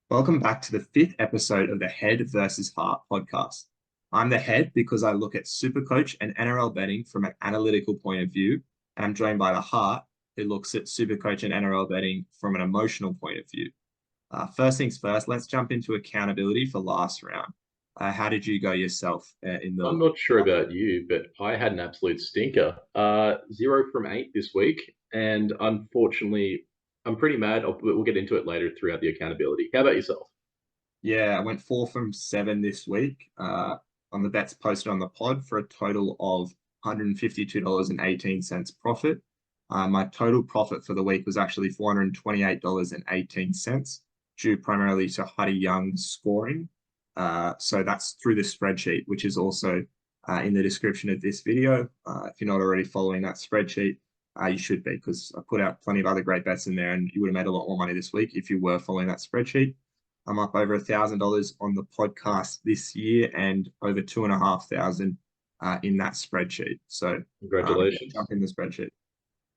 Welcome back to the fifth episode of the Head versus Heart podcast. I'm the head because I look at Supercoach and NRL betting from an analytical point of view, and I'm joined by the heart, who looks at Supercoach and NRL betting from an emotional point of view. First things first, let's jump into accountability for last round. How did you go yourself in I'm the? not sure about you, but I had an absolute stinker. 0 from 8 this week, and unfortunately, I'm pretty mad. We'll get into it later throughout the accountability. How about yourself? Yeah, I went 4 from 7 this week on the bets posted on the pod for a total of $152.18 profit. My total profit for the week was actually $428.18, due primarily to Huddy Young scoring. So that's through the spreadsheet, which is also in the description of this video. If you're not already following that spreadsheet, you should be, because I put out plenty of other great bets in there, and you would have made a lot more money this week if you were following that spreadsheet. I'm up over $1,000 on the podcast this year and over 2,500 in that spreadsheet. So yeah, Congratulations. jump in the spreadsheet.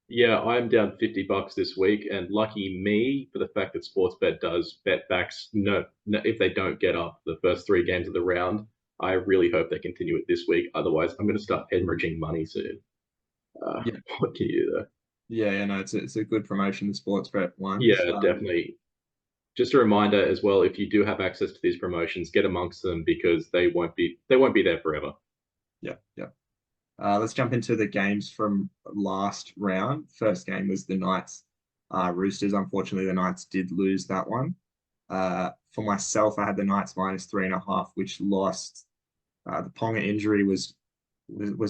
Yeah, I'm down $50 this week, and lucky me for the fact that Sportsbet does bet backs. No, if they don't get up the first three games of the round, I really hope they continue it this week. Otherwise, I'm going to start hemorrhaging money soon. Yeah, What can you do there? yeah, no, it's a good promotion, the sports bet ones. Yeah, definitely. Just a reminder as well, if you do have access to these promotions, get amongst them because they won't be there forever. Yeah, yeah. Let's jump into the games from last round. First game was the Knights Roosters. Unfortunately, the Knights did lose that one. For myself, I had the Knights -3.5, which lost. The Ponga injury was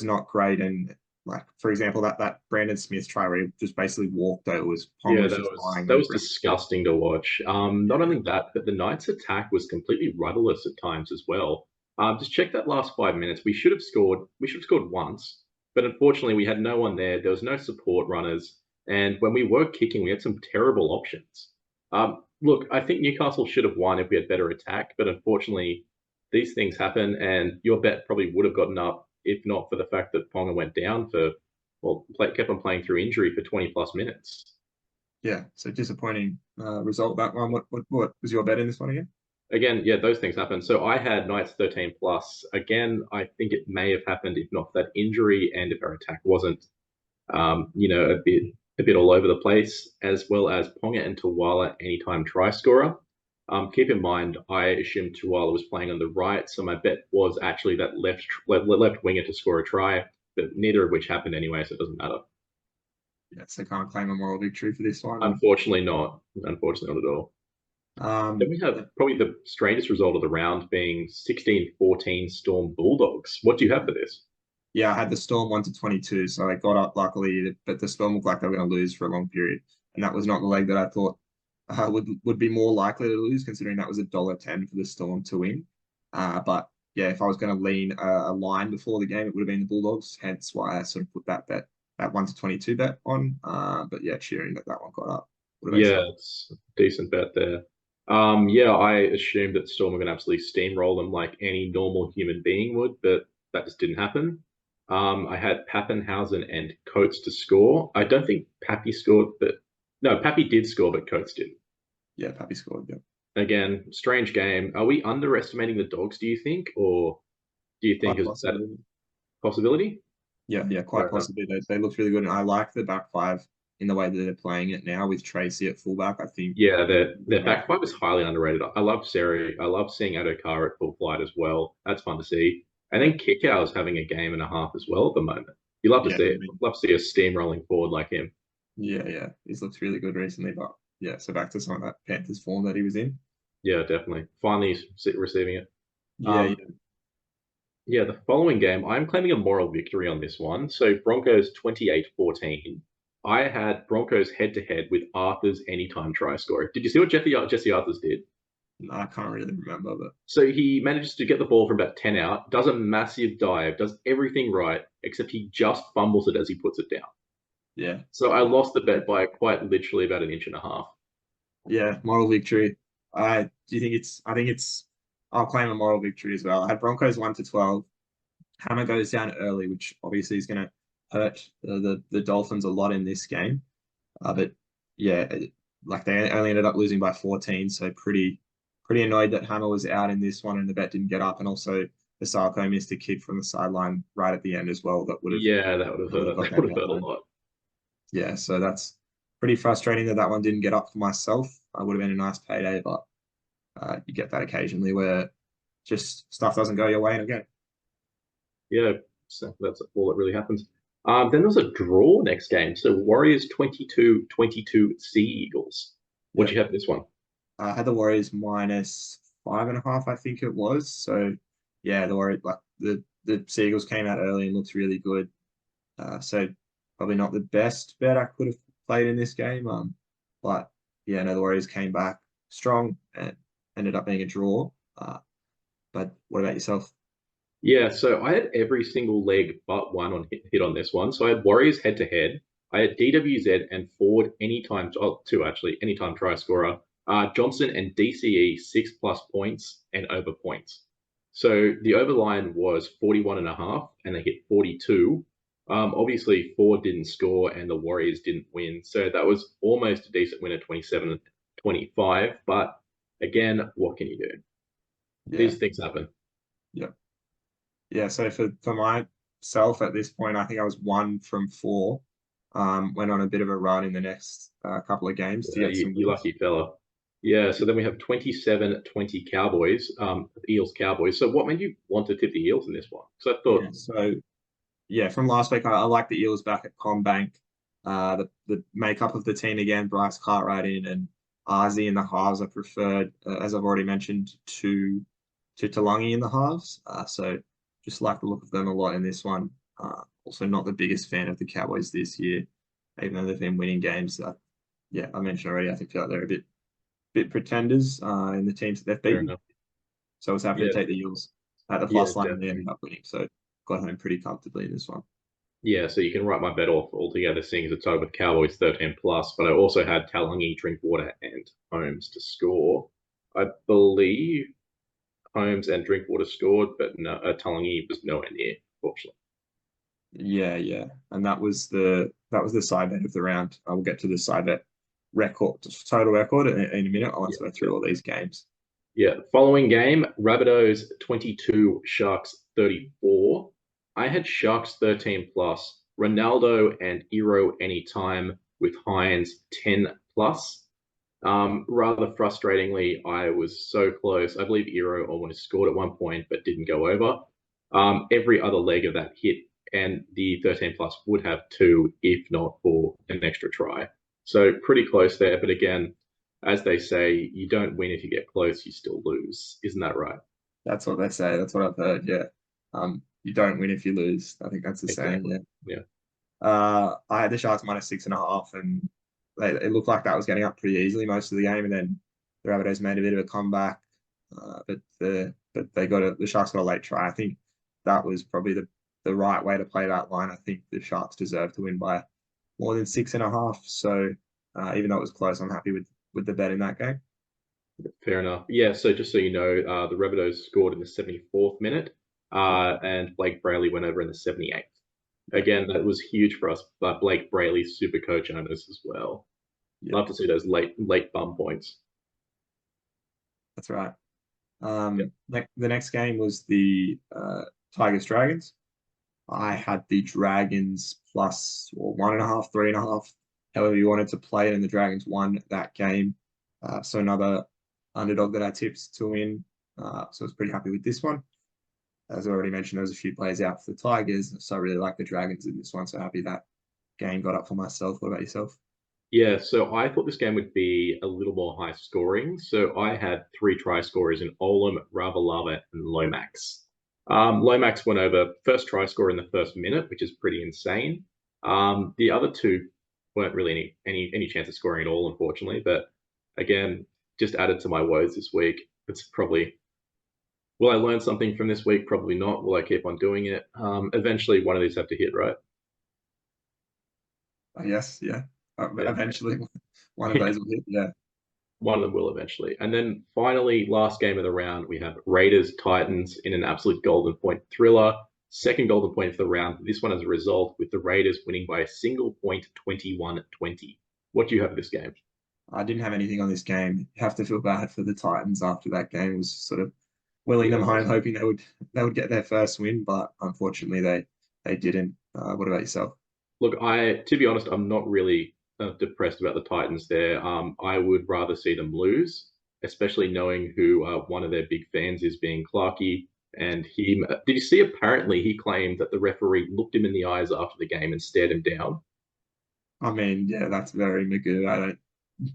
not great, and like for example, that Brandon Smith try where he just basically walked over was Ponga Yeah, was that just was lying that on the was ground. disgusting to watch. Not Yeah, only that, but the Knights' attack was completely rudderless at times as well. Just check that last 5 minutes. We should have scored. We should have scored once, but unfortunately, we had no one there. There was no support runners, and when we were kicking, we had some terrible options. Look, I think Newcastle should have won if we had better attack, but unfortunately, these things happen, and your bet probably would have gotten up if not for the fact that Ponga went down for, well, kept on playing through injury for 20 plus minutes. yeah. So disappointing result that one. What was your bet in this one again? Again, yeah, those things happen. So I had Knights 13 plus. Again, I think it may have happened if not for that injury and if our attack wasn't, a bit all over the place, as well as Ponga and Tawala anytime try scorer. Keep in mind, I assumed Tawala was playing on the right, so my bet was actually that left winger to score a try, but neither of which happened anyway, so it doesn't matter. Yeah, so can't claim a moral victory for this one. Unfortunately, not. Unfortunately, not at all. Then we have Yeah, probably the strangest result of the round being 16-14 Storm Bulldogs. What do you have for this? yeah, I had the Storm 1-22, so I got up luckily, but the Storm looked like they were going to lose for a long period, and that was not the leg that I thought would be more likely to lose, considering that was $1.10 for the Storm to win. But yeah, if I was going to lean a line before the game, it would have been the Bulldogs. Hence why I sort of put that 1-22 bet on. But yeah, cheering that that one got up. What about Yeah, yourself? it's a decent bet there. Yeah, I assumed that Storm were going to absolutely steamroll them like any normal human being would, but that just didn't happen. I had Pappenhausen and Coates to score. I don't think Pappy scored, but no, Pappy did score, but Coates didn't. Yeah, Pappy scored. Yeah, Again, strange game. Are we underestimating the Dogs, do you think, or do you think quite is that a possibly. possibility? Yeah, yeah, Fair quite enough. possibly. They looked really good, and I like the back five in the way that they're playing it now with Tracy at fullback. I think Yeah, their uh, back five is highly underrated. I love Seri. I love seeing Adokar at full flight as well. That's fun to see. And then Kickow is having a game and a half as well at the moment. You love to yeah, see I it. mean, Love to see a steamrolling forward like him. yeah, yeah, he's looked really good recently. But yeah, so back to some of that Panthers form that he was in. Yeah, definitely. Finally receiving it. Yeah, Um, yeah. yeah, the following game, I'm claiming a moral victory on this one. So Broncos 28-14. I had Broncos head to head with Arthur's anytime try scorer. Did you see what Jesse Arthur's did? No, I can't really remember, but So he manages to get the ball from about 10 out, does a massive dive, does everything right, except he just fumbles it as he puts it down. yeah, So I yeah, lost the bet by quite literally about an inch and a half. yeah. Moral victory. I do you think it's? I think it's. I'll claim a moral victory as well. I had Broncos 1-12. Hammer goes down early, which obviously is going to hurt the Dolphins a lot in this game. But yeah, like they only ended up losing by 14, so pretty. pretty annoyed that Hammer was out in this one and the bet didn't get up. And also the Sarko missed a kick from the sideline right at the end as well. That would have Yeah, that would have that would have hurt. got That that would have bet hurt a home. lot. Yeah, so that's pretty frustrating that that one didn't get up for myself. I would have been a nice payday, but you get that occasionally where just stuff doesn't go your way. And again, Yeah, so that's all that really happens. Then there's a draw next game. So Warriors 22-22 Sea Eagles. What yeah, do you have this one? I had the Warriors minus 5.5, I think it was. So yeah, the Warriors like the Seagulls came out early and looked really good. So probably not the best bet I could have played in this game. But yeah, no, the Warriors came back strong and ended up being a draw. But what about yourself? Yeah, so I had every single leg but one on hit on this one. So I had Warriors head to head. I had DWZ and Ford anytime, oh, two actually, anytime try scorer. Johnson and DCE 6+ points and over points. So the overline was 41.5 and they hit 42. Obviously, Ford didn't score and the Warriors didn't win. So that was almost a decent win at 27-25. But again, what can you do? Yeah, These things happen. yeah, yeah. So for myself at this point, I think I was 1 from 4. Went on a bit of a run in the next couple of games to Yeah, get you, some you wins. lucky fella. Yeah, so then we have 27-20 Cowboys, Eels Cowboys. So what made you want to tip the Eels in this one? So I Yeah, thought, so yeah, from last week, I like the Eels back at Combank. The makeup of the team again, Bryce Cartwright in and Arzi in the halves. I preferred, as I've already mentioned, to Talangi in the halves. So just like the look of them a lot in this one. Also, not the biggest fan of the Cowboys this year, even though they've been winning games. Yeah, I mentioned already. I think feel like they're a bit pretenders in the teams that they've fair beaten. enough. So I was happy to Yeah, take the Eels at the yeah, plus line, and they definitely. ended up winning. So got home pretty comfortably in this one. Yeah, so you can write my bet off altogether, seeing as it's over with Cowboys 13 plus. But I also had Talangi, Drinkwater, and Holmes to score. I believe Holmes and Drinkwater scored, but no, Talangi was nowhere near, fortunately. Yeah, yeah. And that was the side bet of the round. I will get to the side bet record, total record in a minute. I want Yeah, to go yeah. through all these games. Yeah, following game, Rabbitohs 22, Sharks 34. I had Sharks 13 plus, Ronaldo and Iro anytime with Hines 10 plus. Rather frustratingly, I was so close. I believe Iro almost scored at one point, but didn't go over. Every other leg of that hit, and the 13 plus would have two if not for an extra try. So pretty close there. But again, as they say, you don't win if you get close, you still lose. Isn't that right? That's what they say. That's what I've heard. Yeah. You don't win if you lose. I think that's the saying. Exactly. Yeah. Yeah. I had the Sharks minus 6.5, and it looked like that was getting up pretty easily most of the game, and then the Rabbitohs made a bit of a comeback, but the Sharks got a late try. I think that was probably the right way to play that line. I think the Sharks deserve to win by more than 6.5. So even though it was close, I'm happy with the bet in that game. Fair enough. Yeah, so just so you know, the Rabbitohs scored in the 74th minute, Yeah, and Blake Brayley went over in the 78th. yeah, Again, that was huge for us, but Blake Brayley, super coach owners as well. yeah. Love to see those late bum points. That's right. Yeah. The next game was the Tigers Dragons. I had the Dragons plus or 1.5, 3.5, however you wanted to play it, and the Dragons won that game. So another underdog that I tipped to win. So I was pretty happy with this one. As I already mentioned, there was a few players out for the Tigers, so I really like the Dragons in this one. So happy that game got up for myself. What about yourself? Yeah, so I thought this game would be a little more high scoring. So I had three try scorers in Olam, Ravalava, and Lomax. Lomax went over first try scorer in the first minute, which is pretty insane. The other two weren't really any chance of scoring at all, unfortunately. But again, just added to my woes this week. It's probably will I learn something from this week? Probably not. Will I keep on doing it? Eventually, one of these have to hit, right? Yes, yeah. Yeah. Eventually, one of those will hit. Yeah, One of them will eventually. And then finally, last game of the round, we have Raiders Titans in an absolute golden point thriller. Second golden point for the round. This one as a result, with the Raiders winning by a single point, 21-20. What do you have for this game? I didn't have anything on this game. You have to feel bad for the Titans after that game. It was sort of willing them Yeah. home, hoping they would get their first win, but unfortunately they didn't. What about yourself? Look, to be honest, I'm not really depressed about the Titans there. I would rather see them lose, especially knowing who one of their big fans is, being Clarkey. And he did you see? Apparently, he claimed that the referee looked him in the eyes after the game and stared him down. I mean, yeah, that's very Magoo. I don't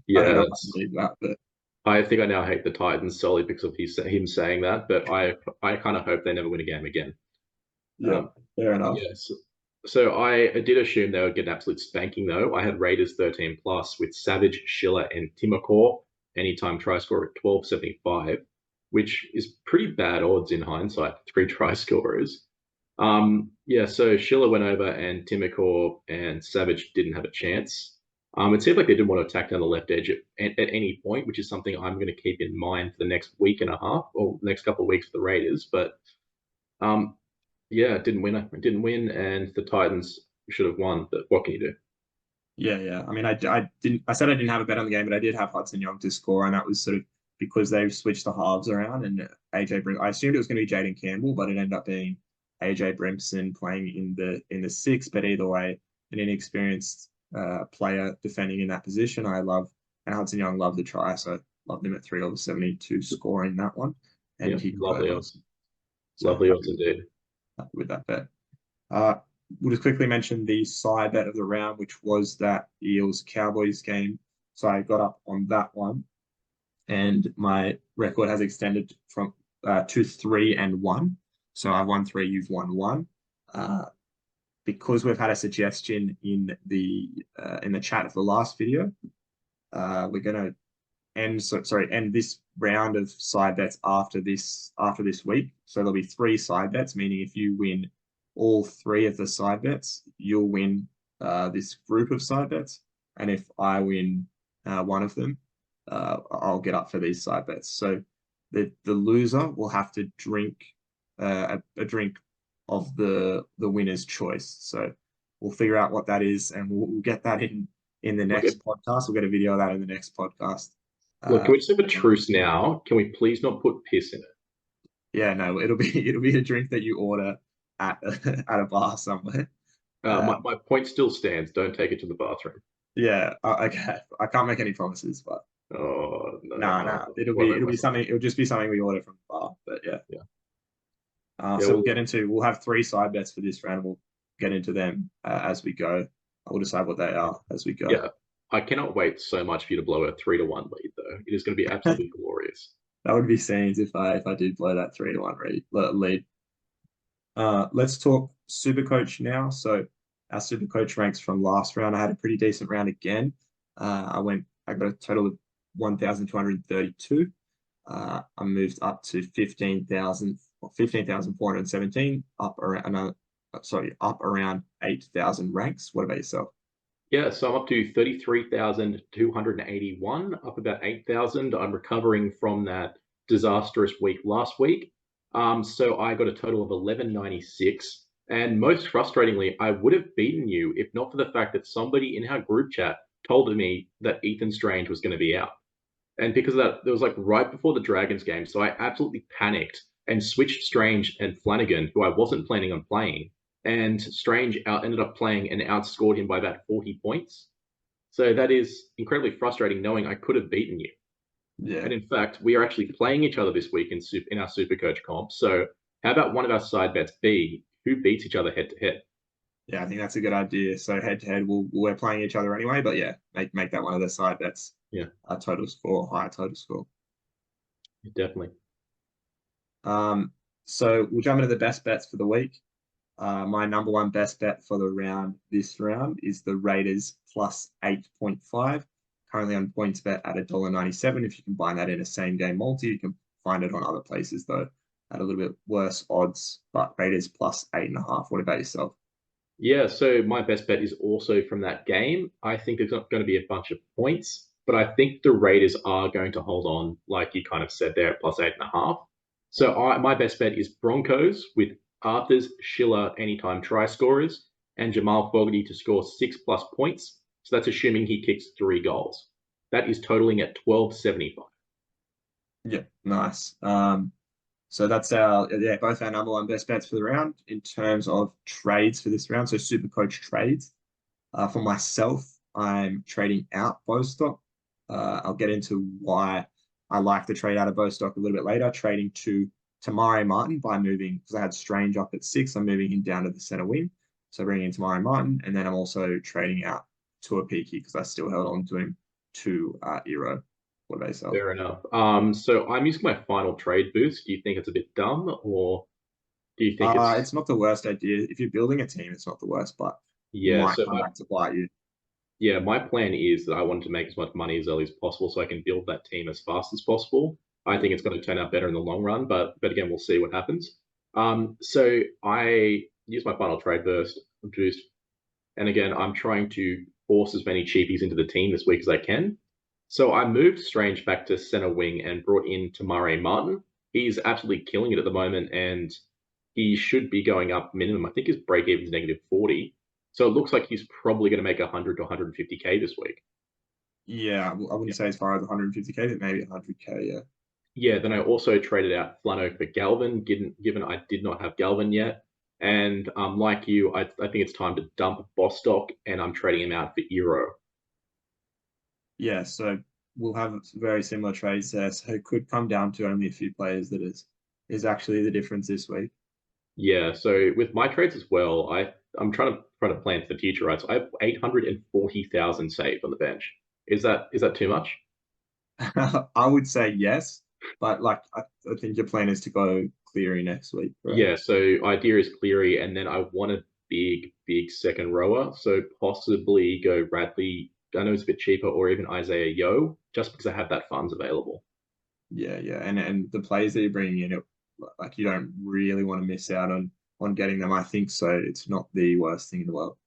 Yeah, know if I believe that, but I think I now hate the Titans solely because of him saying that. But I kind of hope they never win a game again. yeah, Um, fair enough. yes. So I did assume they would get an absolute spanking, though. I had Raiders 13 plus with Savage, Schiller, and Timokor anytime try score at 12.75, which is pretty bad odds in hindsight, three try scorers. Yeah, so Schiller went over and Timokor and Savage didn't have a chance. It seemed like they didn't want to attack down the left edge at any point, which is something I'm going to keep in mind for the next week and a half or next couple of weeks for the Raiders. But um, yeah, it didn't win. It didn't win, and the Titans should have won. But what can you do? Yeah, yeah. I mean, I didn't. I said I didn't have a bet on the game, but I did have Hudson Young to score, and that was sort of because they switched the halves around. And AJ Brim, I assumed it was going to be Jaden Campbell, but it ended up being AJ Brimson playing in the six. But either way, an inexperienced player defending in that position. And Hudson Young loved the try, so loved him at 3.72 scoring that one, Yeah, and he got lovely over. odds. So Lovely odds indeed. happy with that bet. Uh, we'll just quickly mention the side bet of the round, which was that Eels Cowboys game. So I got up on that one, and my record has extended from to 3-1. So I've won three, you've won one. Uh, because we've had a suggestion in the chat of the last video, we're gonna end this round of side bets after this week. So there'll be three side bets, meaning if you win all three of the side bets, you'll win this group of side bets. And if I win one of them, I'll get up for these side bets. So the loser will have to drink a drink of the winner's choice. So we'll figure out what that is, and we'll get that in the Okay. next podcast. We'll get a video of that in the next podcast. Look, can we just have a And truce now? Can we please not put piss in it? yeah, no, it'll be a drink that you order at at a bar somewhere. My, Um, my point still stands. Don't take it to the bathroom. yeah, okay. I can't make any promises, but Oh no, no, no, it'll what be about it'll be myself? something. It'll just be something we order from the bar. But yeah, Yeah, yeah. so Well, we'll have three side bets for this round. We'll get into them as we go. I will decide what they are as we go. yeah. I cannot wait so much for you to blow a 3-1 lead, though. It is going to be absolutely glorious. That would be scenes if I did blow that 3-1 lead. Let's talk Supercoach now. So our Supercoach ranks from last round. I had a pretty decent round again. I got a total of 1,232. I moved up to 15,417, up around 8,000 ranks. What about yourself? Yeah, so I'm up to 33,281, up about 8,000. I'm recovering from that disastrous week last week. So I got a total of 1196. And most frustratingly, I would have beaten you if not for the fact that somebody in our group chat told me that Ethan Strange was going to be out. And because of that, it was like right before the Dragons game. So I absolutely panicked and switched Strange and Flanagan, who I wasn't planning on playing. And Strange ended up playing and outscored him by about 40 points. So that is incredibly frustrating knowing I could have beaten you. Yeah. And in fact, we are actually playing each other this week in our Supercoach comp. So how about one of our side bets be who beats each other head to head? Yeah, I think that's a good idea. So head to head, we're playing each other anyway. But yeah, make that one of the side bets. Yeah, Total score, higher total score. definitely. Um, so we'll jump into the best bets for the week. My number one best bet for this round is the Raiders plus 8.5. Currently on points bet at $1.97. If you combine that in a same game multi, you can find it on other places though at a little bit worse odds. But Raiders plus 8.5. What about yourself? Yeah, so my best bet is also from that game. I think there's not going to be a bunch of points, but I think the Raiders are going to hold on, like you kind of said there, at plus 8.5. So my best bet is Broncos with Arthurs, Schiller, anytime try scorers, and Jamal Fogarty to score 6+ points. So that's assuming he kicks 3 goals. That is totaling at 12.75. Yeah, nice. So that's our both our number one best bets for the round in terms of trades for this round. So Supercoach trades. For myself, I'm trading out Bostock. I'll get into why I like to trade out of Bostock a little bit later. Trading to Tamari Martin by moving, because I had Strange up at 6. I'm moving him down to the center wing. So bringing in Tamari Martin. And then I'm also trading out Tuapiki because I still held on to him to Eero. What about yourself? Fair enough. So I'm using my final trade boost. Do you think it's a bit dumb, or do you think it's It's not the worst idea. If you're building a team, it's not the worst, but it yeah? might So come back to bite you. my plan is that I want to make as much money as early as possible so I can build that team as fast as possible. I think it's going to turn out better in the long run, but again, we'll see what happens. So I use my final trade burst boost, and again, I'm trying to force as many cheapies into the team this week as I can. So I moved Strange back to center wing and brought in Tamare Martin. He's absolutely killing it at the moment, and he should be going up minimum. I think his break even is -40. So it looks like he's probably going to make 100 to 150K this week. Yeah, I wouldn't Yeah. say as far as 150K, but maybe 100K. Yeah. Yeah, then I also traded out Flano for Galvin, given I did not have Galvin yet. And like you, I think it's time to dump Bostock, and I'm trading him out for Eero. Yeah, so we'll have very similar trades there. So it could come down to only a few players that is actually the difference this week. Yeah, so with my trades as well, I'm trying to plan for the future, right? So I have 840,000 saved on the bench. Is that too much? I would say yes, but like I think your plan is to go Cleary next week, right? Yeah, so idea is Cleary, and then I want a big second rower. So possibly go Radley. I know it's a bit cheaper, or even Isaiah Yo, just because I have that funds available. Yeah, yeah, and the players that you're bringing in, like you don't really want to miss out on getting them. I think so. It's not the worst thing in the world.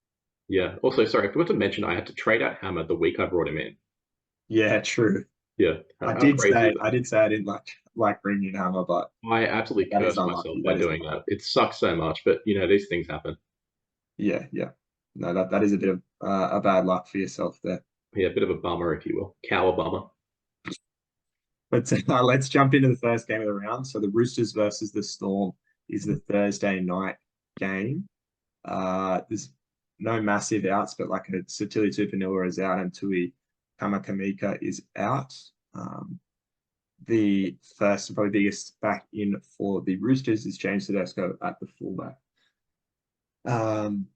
Yeah. Also, sorry, I forgot to mention I had to trade out Hammer the week I brought him in. Yeah, true. Yeah. I How did crazy is say I that? did say I didn't like bringing Hammer, but I absolutely that is cursed myself unlucky. by That is doing unlucky. that. It sucks so much, but these things happen. Yeah, yeah. No, that is a bit of a bad luck for yourself there. Yeah, a bit of a bummer, if you will. Cower bummer. But let's jump into the first game of the round. So the Roosters versus the Storm is the Thursday night game. There's no massive outs, but like a Satili Tupanila is out and Tui Kamakamika is out. The first and probably biggest back in for the Roosters is James Tedesco at the fullback. Um,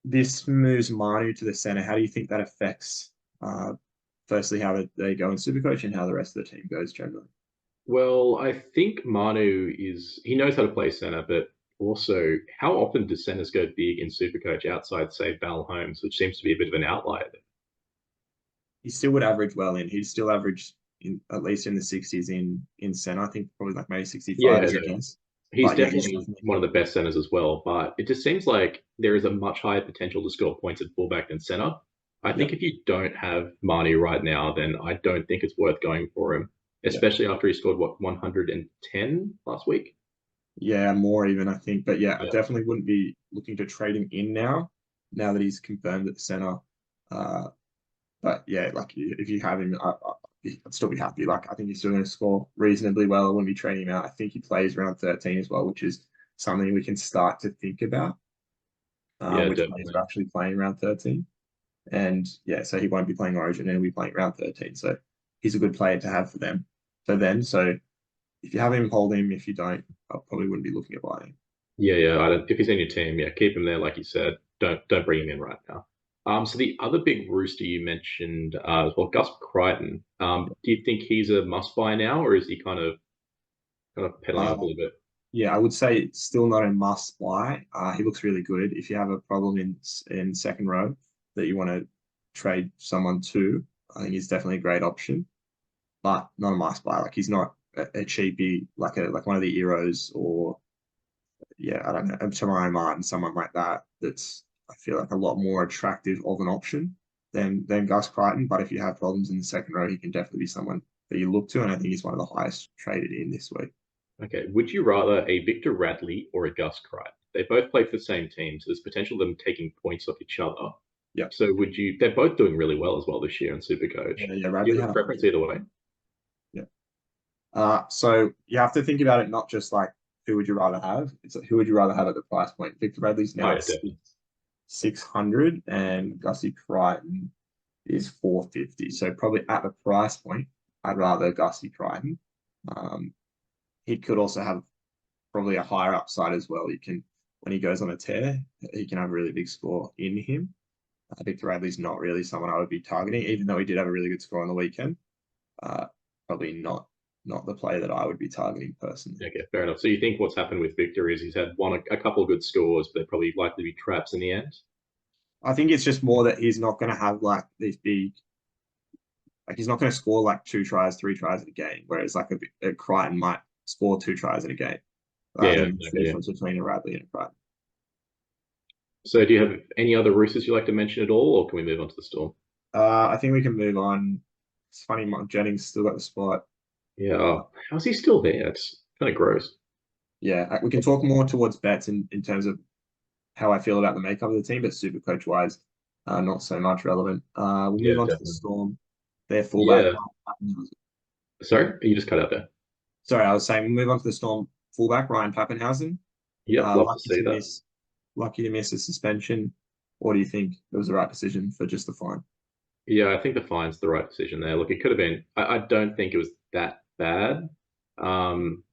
this moves Manu to the center. How do you think that affects, firstly, how they go in Supercoach and how the rest of the team goes generally? Well, I think Manu he knows how to play center, but also how often do centers go big in Supercoach outside, say, Val Holmes, which seems to be a bit of an outlier there. He still would average well in. He'd still average in at least in the 60s in center. I think probably like maybe 65 Yeah, is a no, guess. he's But yeah, he's definitely definitely one of the best centers as well, but it just seems like there is a much higher potential to score points at fullback than center. I yeah, think if you don't have Manu right now, then I don't think it's worth going for him, yeah. especially after he scored, what, 110 last week? Yeah, more even, I think. But yeah, I Yeah. definitely wouldn't be looking to trade him in now that he's confirmed at the center. Uh, but yeah, like if you have him, I'd still be happy. Like I think he's still going to score reasonably well. I wouldn't be trading him out. I think he plays around 13 as well, which is something we can start to think about. Yeah, Which players definitely. are actually playing around 13. And yeah, so he won't be playing Origin and he'll be playing around 13. So he's a good player to have for them. So if you have him, hold him. If you don't, I probably wouldn't be looking at buying him. Yeah. I don't, if he's in your team, yeah, keep him there, like you said. Don't bring him in right now. So the other big rooster you mentioned, well, Gus Crichton. Do you think he's a must buy now, or is he kind of pedaling Uh, off a little bit? yeah, I would say it's still not a must buy. He looks really good. If you have a problem in second row that you want to trade someone to, I think he's definitely a great option, but not a must buy. Like he's not a cheapie like one of the Eros or yeah, I don't know, Tamari Martin, someone like that. That's I feel like a lot more attractive of an option than Gus Crichton. But if you have problems in the second row, he can definitely be someone that you look to, and I think he's one of the highest traded in this week. Okay. Would you rather a Victor Radley or a Gus Crichton? They both play for the same team, so there's potential of them taking points off each other. Yeah. So they're both doing really well as well this year in Supercoach. Yeah, Do you Radley have had a a preference either way? yeah. So you have to think about it not just like who would you rather have. It's like, who would you rather have at the price point? Victor Radley's Oh now yeah, at definitely. 600 and Gussie Crichton is 450. So probably at the price point, I'd rather Gussie Crichton. Um, he could also have probably a higher upside as well. He can, when he goes on a tear, he can have a really big score in him. Victor Radley's not really someone I would be targeting, even though he did have a really good score on the weekend. Uh, Probably not the player that I would be targeting personally. Okay, fair enough. So you think what's happened with Victor is he's had a couple of good scores, but they're probably likely to be traps in the end. I think it's just more that he's not going to have like these big, like he's not going to score like 2 tries, 3 tries in a game, whereas like a Crichton might score 2 tries in a game. Yeah, I yeah, think it's the okay, yeah. difference between a Radley and a Crichton. So do you have any other Roosters you'd like to mention at all, or can we move on to the Storm? I think we can move on. It's funny, Mark Jennings still got the spot. Yeah, Uh, how's he still there? It's kind of gross. yeah, we can talk more towards bets in terms of how I feel about the makeup of the team, but super coach wise, not so much relevant. We'll Yeah, move on to the definitely. Storm. Their fullback. Yeah. Sorry, you just cut out there. Sorry, I was saying we'll move on to the Storm fullback, Ryan Pappenhausen. Yep, Uh, love to lucky see to that. miss, lucky to miss a suspension. Or do you think it was the right decision for just the fine? Yeah, I think the fine's the right decision there. Look, it could have been. I don't think it was that bad. Um,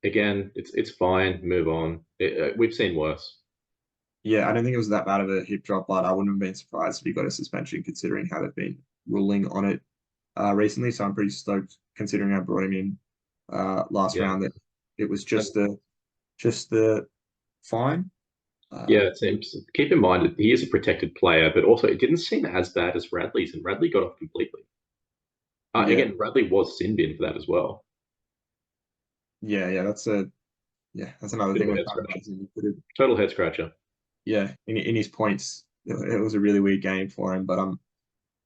Again, it's fine. Move on. We've seen worse. Yeah, I don't think it was that bad of a hip drop, but I wouldn't have been surprised if he got a suspension considering how they've been ruling on it recently. So I'm pretty stoked considering I brought him in last Yeah. round that it was And just the fine. yeah, Uh, it seems. Keep in mind that he is a protected player, but also it didn't seem as bad as Radley's, and Radley got off completely. yeah, Again, Radley was sin bin for that as well. yeah, that's another Bit thing of a with head scratcher. Pappenhausen. He could have, Total head scratcher. yeah, in his points, it was a really weird game for him. But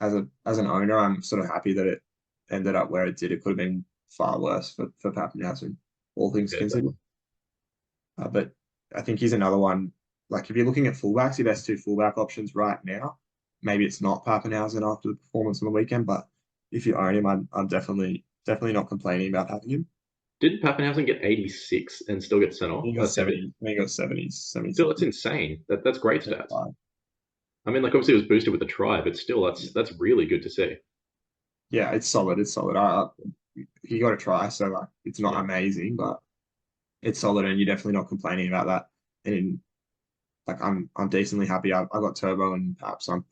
as an owner, I'm sort of happy that it ended up where it did. It could have been far worse for Pappenhausen, all things Yeah, considered. definitely. But I think he's another one. Like if you're looking at fullbacks, your best two fullback options right now, maybe it's not Pappenhausen after the performance on the weekend, but if you own him, I'm definitely not complaining about having him. Didn't Pappenhausen get 86 and still get sent off? He got 70. 70. I think he got 70, 70 Still, that's something. insane. That's great stats. 75. I mean, like obviously it was boosted with the try, but still, Yeah, that's really good to see. yeah, it's solid. It's solid. He got a try, so like it's not Yeah, amazing, but it's solid, and you're definitely not complaining about that. And like I'm decently happy. I got Turbo and Paps. So I'm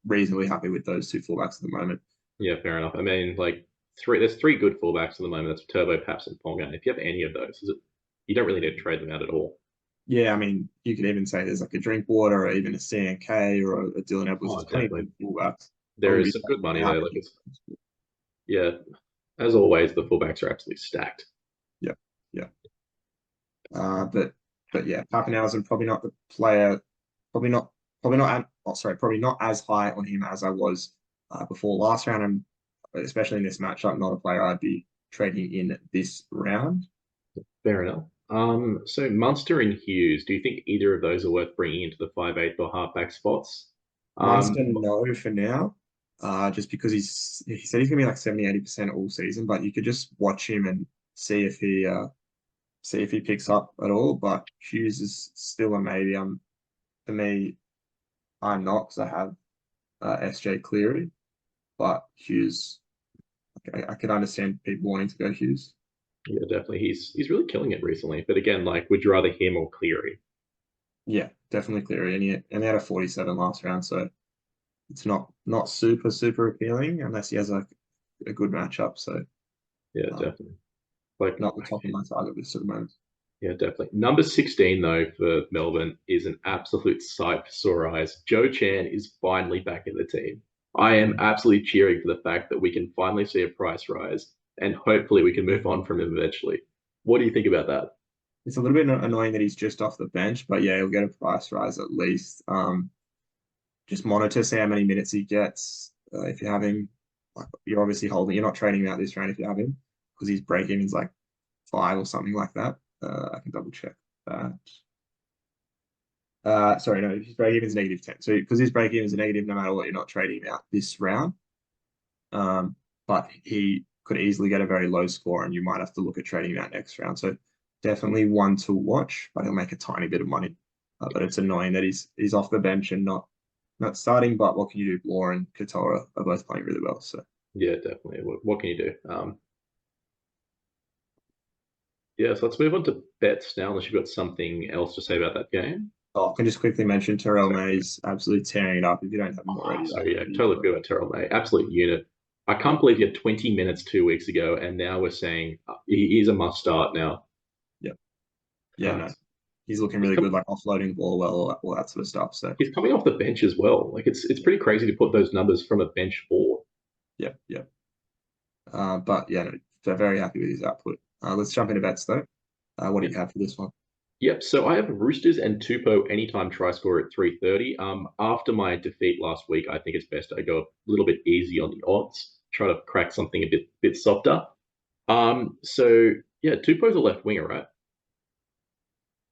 reasonably happy with those two fullbacks at the moment. yeah, fair enough. I mean, like there's three good fullbacks at the moment. That's Turbo, Paps, and Ponga. If you have any of those, you don't really need to trade them out at all. Yeah, I mean, you could even say there's like a Drinkwater or even a CNK or a Dylan Edwards. Oh, There's plenty of definitely. good fullbacks. I There wouldn't is be some good money out there. Like it's yeah, as always, the fullbacks are absolutely stacked. yeah, yeah. But yeah, Pappenhausen probably not the player. Probably not. Probably not. Oh, sorry. Probably not as high on him as I was before last round, and especially in this matchup, not a player I'd be trading in this round. Fair enough. So Munster and Hughes, do you think either of those are worth bringing into the 5'8" or halfback spots? Munster, Um, no for now. Just because he said he's gonna be like 70-80% all season, but you could just watch him and see if he picks up at all. But Hughes is still a maybe. For me, I'm not because I have SJ Cleary, but Hughes, I could understand people wanting to go Hughes. yeah, definitely. He's really killing it recently. But again, like, would you rather him or Cleary? Yeah, definitely Cleary, and he had a 47 last round, so it's not super appealing unless he has a good matchup. So Yeah, um, definitely. Like, not the top of my target list at the moment. yeah, definitely. Number 16, though, for Melbourne is an absolute sight for sore eyes. Joe Chan is finally back in the team. I am absolutely cheering for the fact that we can finally see a price rise and hopefully we can move on from him eventually. What do you think about that? It's a little bit annoying that he's just off the bench, but yeah, he'll get a price rise at least. Just monitor, see how many minutes he gets. If you have him, like, you're obviously holding. You're not trading him out this round if you have him because his break even's like 5 or something like that. I can double check that. Sorry, no, his break even is -10. So because his break even is a negative, no matter what, you're not trading him out this round. But he could easily get a very low score, and you might have to look at trading him out next round. So definitely one to watch, but he'll make a tiny bit of money. But it's annoying that he's off the bench and not starting. But what can you do? Blore and Katoa are both playing really well. So Yeah, definitely. What can you do? Yeah, so let's move on to bets now, unless you've got something else to say about that game. I can just quickly mention Terrell May's absolutely tearing it up. If you don't have him already, So that yeah, he's totally good about Terrell May. Absolute unit. I yeah, can't believe he had 20 minutes 2 weeks ago, and now we're saying he is a must start now. yeah, yeah. Uh, No, he's looking he's, really com- good, like offloading the ball well, all that sort of stuff. So he's coming off the bench as well. Like it's pretty crazy to put those numbers from a bench forward. yeah, yeah. But yeah, no, so very happy with his output. Let's jump into bets though. What do Yeah. you have for this one? Yep. So I have Roosters and Tupou anytime try score at 330. After my defeat last week, I think it's best I go a little bit easy on the odds, try to crack something a bit softer. So yeah, Tupou's a left winger, right?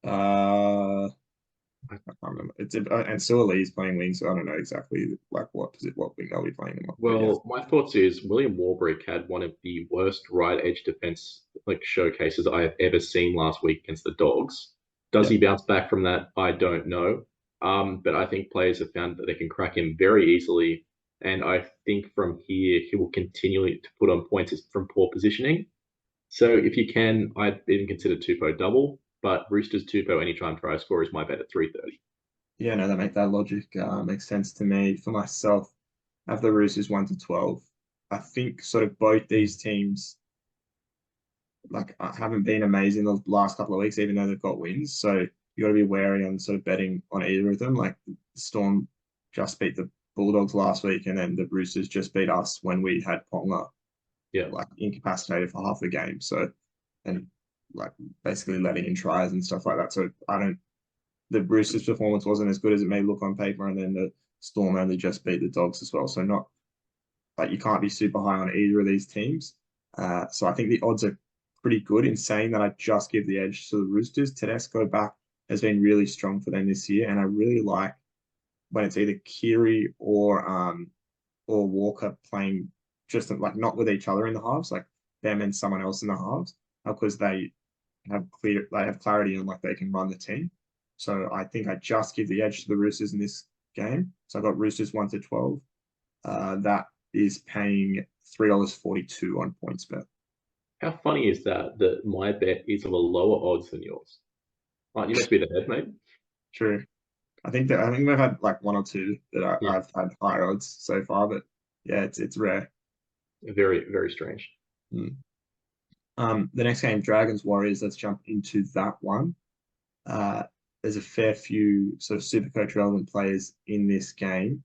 I can't remember. And still is playing wing, so I don't know exactly like what wing they'll be playing him on. But yes, Well, my thoughts is William Warbrick had one of the worst right edge defense like showcases I have ever seen last week against the Dogs. Does yeah, he bounce back from that? I don't know. But I think players have found that they can crack him very easily, and I think from here he will continually to put on points from poor positioning. So if you can, I'd even consider Tupou double, but Roosters Tupou anytime try score is my bet at 330. yeah, no, that logic makes sense to me. For myself, I have the Roosters 1 to 12. I think sort of both these teams like haven't been amazing the last couple of weeks, even though they've got wins. So you got to be wary on sort of betting on either of them. Like the Storm just beat the Bulldogs last week, and then the Roosters just beat us when we had Ponga Yeah, like incapacitated for half the game. So and like basically letting in tries and stuff like that. So I don't. The Roosters' performance wasn't as good as it may look on paper, and then the Storm only just beat the Dogs as well. So not like you can't be super high on either of these teams. So I think the odds are pretty good in saying that I just give the edge to the Roosters. Tedesco back has been really strong for them this year, and I really like when it's either Kiri or Walker playing just like not with each other in the halves, like them and someone else in the halves, because they have clarity on like they can run the team. So I think I just give the edge to the Roosters in this game. So I got Roosters 1 to 12. That is paying $3.42 on PointsBet. how funny is that? That my bet is of a lower odds than yours. You must be the head, mate. True. I think we've had like one or two that Yeah, I've had higher odds so far, but yeah, it's rare. very very strange. Mm. The next game, Dragons Warriors. Let's jump into that one. There's a fair few sort of Supercoach relevant players in this game.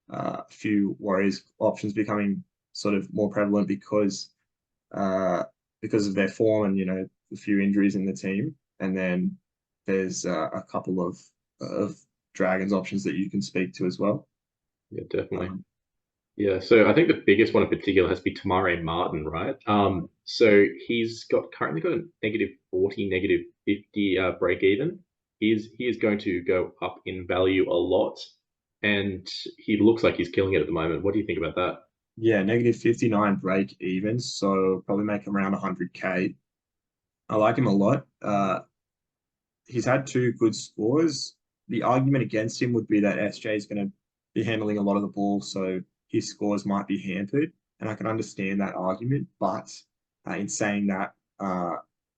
A few Warriors options becoming sort of more prevalent uh, because of their form and a few injuries in the team. And then there's a couple of Dragons options that you can speak to as well. Yeah, definitely. Um, Yeah, so I think the biggest one in particular has to be Tamare Martin, right? So he's got currently got a -40, -50 break even. He is going to go up in value a lot, and he looks like he's killing it at the moment. What do you think about that? yeah, -59 break even, so probably make him around 100K. I like him a lot. He's had two good scores. The argument against him would be that SJ is going to be handling a lot of the ball, so his scores might be hampered. And I can understand that argument. But in saying that,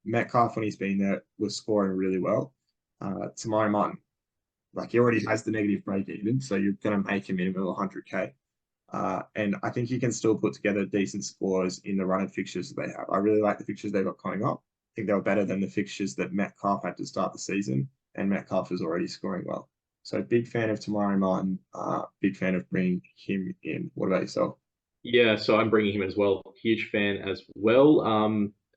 Metcalf, when he's been there, was scoring really well. Tamari Martin, like he already has the negative break even, so you're going to make a minimum of 100K. And I think he can still put together decent scores in the run of fixtures that they have. I really like the fixtures they've got coming up. I think they were better than the fixtures that Metcalf had to start the season, and Metcalf is already scoring well. So big fan of Tamari Martin. Big fan of bringing him in. What about yourself? Yeah, so I'm bringing him as well. Huge fan as well.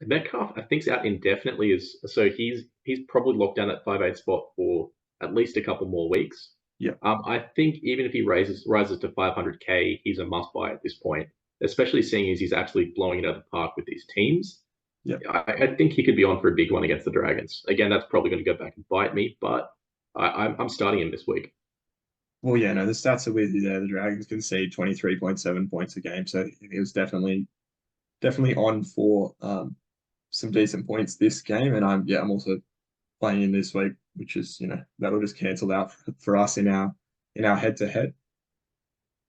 Metcalf, I think, is out indefinitely. Is so he's probably locked down that 5'8" spot for at least a couple more weeks. Yeah, I think even if he rises to 500K, he's a must buy at this point, especially seeing as he's actually blowing it out of the park with these teams. yeah, I think he could be on for a big one against the Dragons. Again, that's probably going to go back and bite me, but I'm starting him this week. Well, yeah, no, the stats are with you there. The Dragons concede 23.7 points a game, so he was definitely on for some decent points this game. And I'm also playing in this week, which is that'll just cancel out for us in our head to head.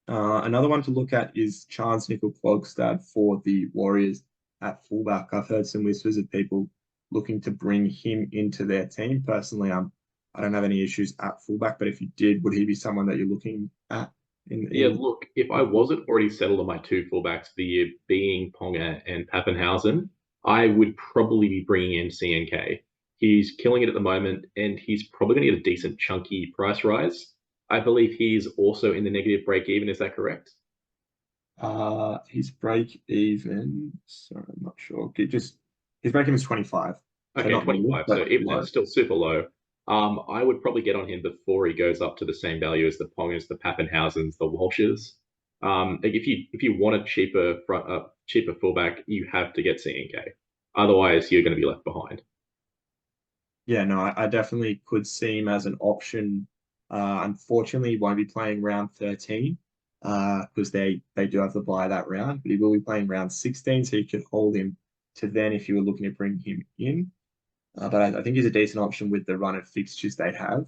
Another one to look at is Chance Nickel-Klogstad for the Warriors at fullback. I've heard some whispers of people looking to bring him into their team. Personally, I don't have any issues at fullback, but if you did, would he be someone that you're looking at Yeah, in look, if I wasn't already settled on my two fullbacks for the year being Ponga and Pappenhausen, I would probably be bringing in CNK. He's killing it at the moment, and he's probably going to get a decent chunky price rise. I believe he's also in the negative break even. Is that correct? his break even? Sorry, I'm not sure. His break even is 25, so Okay, not near, 25. So but even then, low. still super low. I would probably get on him before he goes up to the same value as the Pongas, the Pappenhausens, the Walshes. Like if you want a cheaper fullback, you have to get CNK. Otherwise, you're going to be left behind. Yeah, no, I definitely could see him as an option. Unfortunately, he won't be playing round 13 because they do have to buy that round, but he will be playing round 16, so you could hold him to then if you were looking to bring him in. But I think he's a decent option with the run of fixtures they have.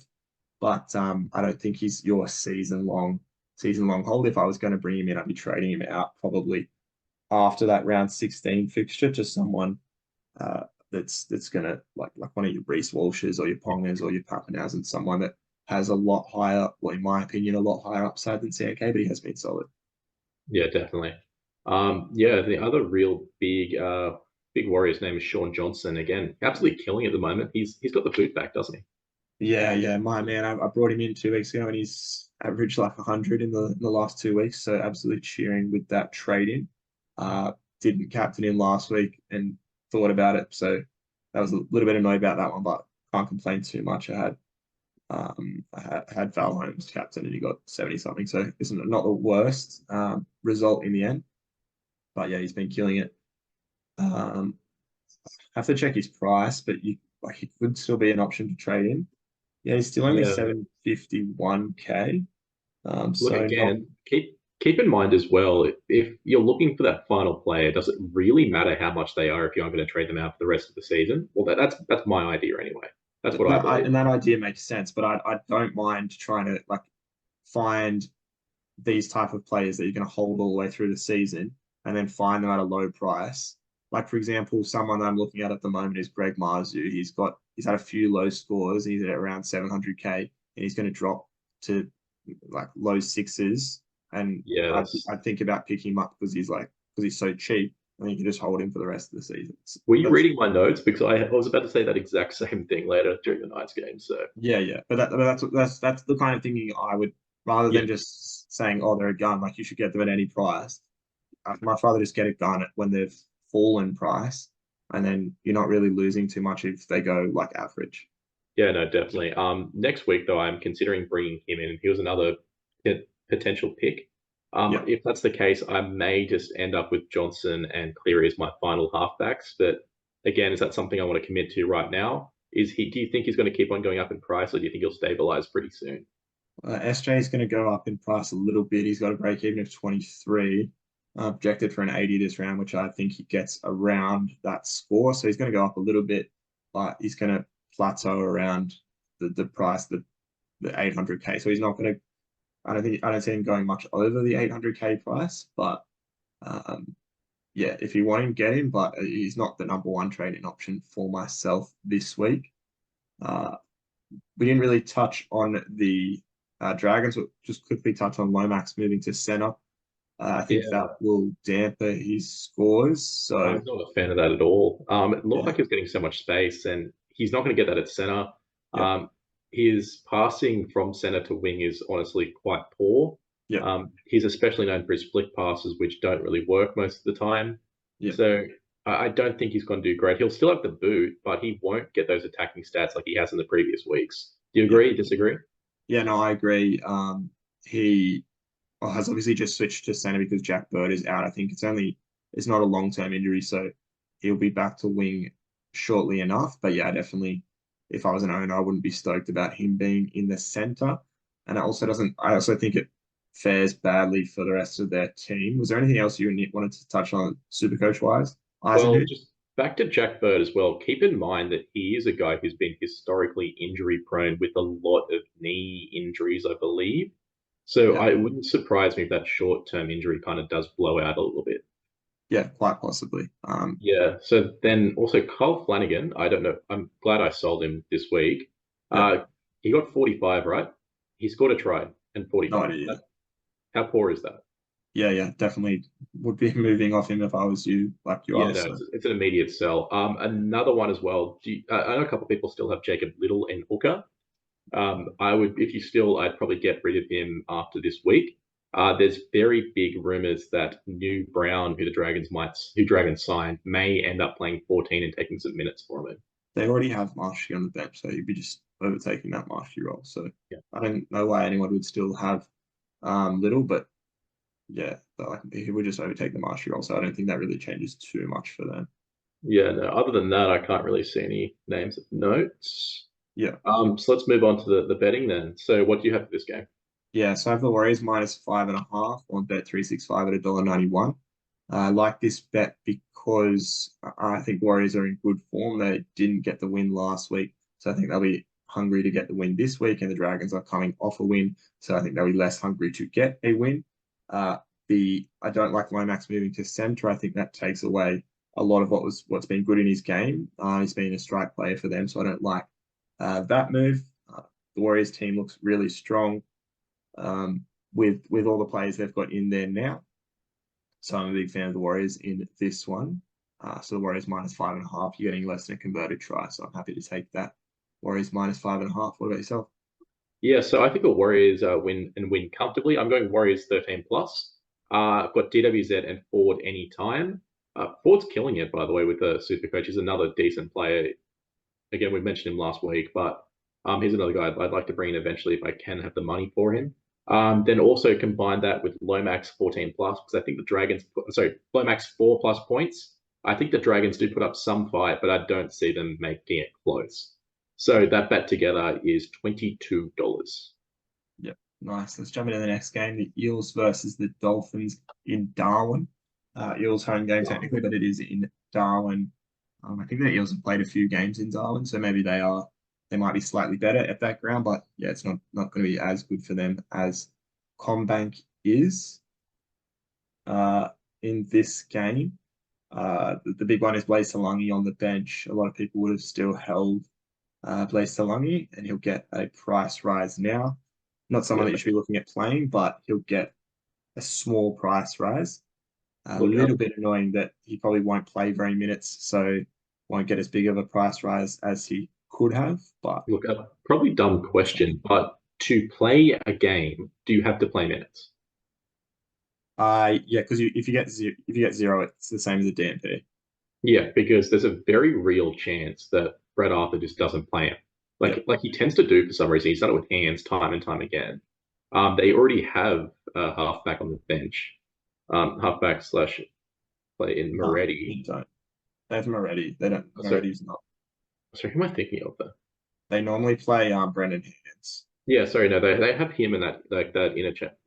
But I don't think he's your season long hold. If I was going to bring him in, I'd be trading him out probably after that round 16 fixture to someone uh, that's gonna like one of your Reese Walshes or your Pongers or your Papenhas and someone that has a lot higher, well, in my opinion, a lot higher upside than CNK, but he has been solid. Yeah, definitely. Yeah, the other real big Warriors name is Sean Johnson. Again, absolutely killing it at the moment. He's got the boot back, doesn't he? Yeah, my man. I brought him in 2 weeks ago and he's averaged like 100 in the last 2 weeks. So absolutely cheering with that trade in. Uh, didn't captain him last week and thought about it. So that was a little bit annoyed about that one, but can't complain too much. I had Val Holmes captain and he got 70 something. So it's not the worst result in the end. But yeah, he's been killing it. Um, have to check his price, but he could still be an option to trade in. Yeah, he's still only Yeah. 751K. Look So not again. Keep in mind as well, if you're looking for that final player, does it really matter how much they are if you aren't going to trade them out for the rest of the season? Well, that's my idea anyway. That's what I believe. and that idea makes sense, but I don't mind trying to like find these type of players that you're going to hold all the way through the season and then find them at a low price. Like for example, someone that I'm looking at the moment is Greg Marzu. He's had a few low scores. He's at around 700K, and he's going to drop to like low sixes. And Yeah, I'd think about picking him up because he's so cheap, and you can just hold him for the rest of the season. were you That's reading my notes? Because I was about to say that exact same thing later during the night's game. So yeah. But that's the kind of thinking I would rather yeah, than just saying, oh, they're a gun, like you should get them at any price. I'd much rather just get a gun when they've fallen price, and then you're not really losing too much if they go like average. yeah, no, definitely. Next week though, I'm considering bringing him in. He was another potential pick. Yeah. If that's the case, I may just end up with Johnson and Cleary as my final halfbacks. But again, is that something I want to commit to right now? Is he? Do you think he's going to keep on going up in price, or do you think he'll stabilize pretty soon? SJ is going to go up in price a little bit. He's got a break even of 23, projected for an 80 this round, which I think he gets around that score. So he's going to go up a little bit, but he's going to plateau around the price, the 800K. So he's not going to. I don't see him going much over the 800K price, but um, yeah, if you want him, get him. But he's not the number one trading option for myself this week. Uh, we didn't really touch on the Dragons, but just quickly touch on Lomax moving to center. I think Yeah, that will dampen his scores. So I'm not a fan of that at all. It looked yeah, like he was getting so much space, and he's not going to get that at center. yeah, His passing from center to wing is honestly quite poor. yeah, He's especially known for his flick passes, which don't really work most of the time. yeah, So I don't think he's going to do great. He'll still have the boot, but he won't get those attacking stats like he has in the previous weeks. Do you yeah, agree? Disagree? yeah. No, I agree. He has obviously just switched to center because Jack Bird is out. I think it's not a long term injury, so he'll be back to wing shortly enough. But yeah, definitely. if I was an owner, I wouldn't be stoked about him being in the center. And it also doesn't, I also think it fares badly for the rest of their team. Was there anything else you wanted to touch on Supercoach wise? Well, Eisenhuth? just back to Jack Bird as well. Keep in mind that he is a guy who's been historically injury prone with a lot of knee injuries, I believe. So Yeah. I wouldn't surprise me if that short-term injury kind of does blow out a little bit. Yeah, quite possibly. Yeah. So then also Kyle Flanagan, I don't know. I'm glad I sold him this week. Yeah, He got 45, right? He scored a try and no 45. idea. How poor is that? Yeah, definitely would be moving off him if I was you, like you Yeah, are. no, So it's an immediate sell. Another one as well. I know a couple of people still have Jacob Little and Hooker. I would, if you still, I'd probably get rid of him after this week. There's very big rumors that New Brown, who Dragons signed, may end up playing 14 and taking some minutes for him. they already have Marshy on the bench, so you'd be just overtaking that Marshy role. So Yeah, I don't know why anyone would still have Little, but yeah, like he would just overtake the Marshy role. So I don't think that really changes too much for them. yeah. No, other than that, I can't really see any names of notes. Yeah. So let's move on to the betting then. So what do you have for this game? Yeah, so I have the Warriors -5.5 on Bet365 at $1.91. I like this bet because I think Warriors are in good form. They didn't get the win last week, so I think they'll be hungry to get the win this week, and the Dragons are coming off a win, so I think they'll be less hungry to get a win. Uh, the I don't like Lomax moving to center. I think that takes away a lot of what's been good in his game. He's been a strike player for them, so I don't like that move. The Warriors team looks really strong with all the players they've got in there now. So I'm a big fan of the Warriors in this one. So the Warriors -5.5, you're getting less than a converted try. So I'm happy to take that. Warriors -5.5. What about yourself? Yeah, so I think the Warriors win comfortably. I'm going Warriors 13 plus. I've got DWZ and Ford anytime. Ford's killing it, by the way, with the Supercoach. He's another decent player. Again, we mentioned him last week, but he's another guy I'd like to bring in eventually if I can have the money for him. Then also combine that with Lomax 14 plus because I think the Dragons Lomax 4+ points. I think the Dragons do put up some fight, but I don't see them making it close. So that bet together is $22. Yep, nice. Let's jump into the next game. The Eels versus the Dolphins in Darwin. Eels home game technically, but it is in Darwin. I think the Eels have played a few games in Darwin, so maybe they might be slightly better at that ground, but yeah, it's not going to be as good for them as Combank is in this game. The big one is Blaise Talangi on the bench. A lot of people would have still held Blaise Talangi, and he'll get a price rise now. Not someone Yeah, that you should be looking at playing, but he'll get a small price rise. A look, little bit annoying that he probably won't play very minutes, so won't get as big of a price rise as he could have. But a probably dumb question, but to play a game, do you have to play minutes? yeah, because if you get zero, it's the same as a DNP. Yeah, because there's a very real chance that Brett Arthur just doesn't play him. Yeah, Like he tends to do for some reason. He's done it with hands time and time again. They already have a halfback on the bench, halfback slash play in no, Moretti. you don't. They have Moretti. They don't. So, Moretti's not. sorry, who am I thinking of there? They normally play Brendan Higgins. Yeah, sorry, no, they have him in that inner chat.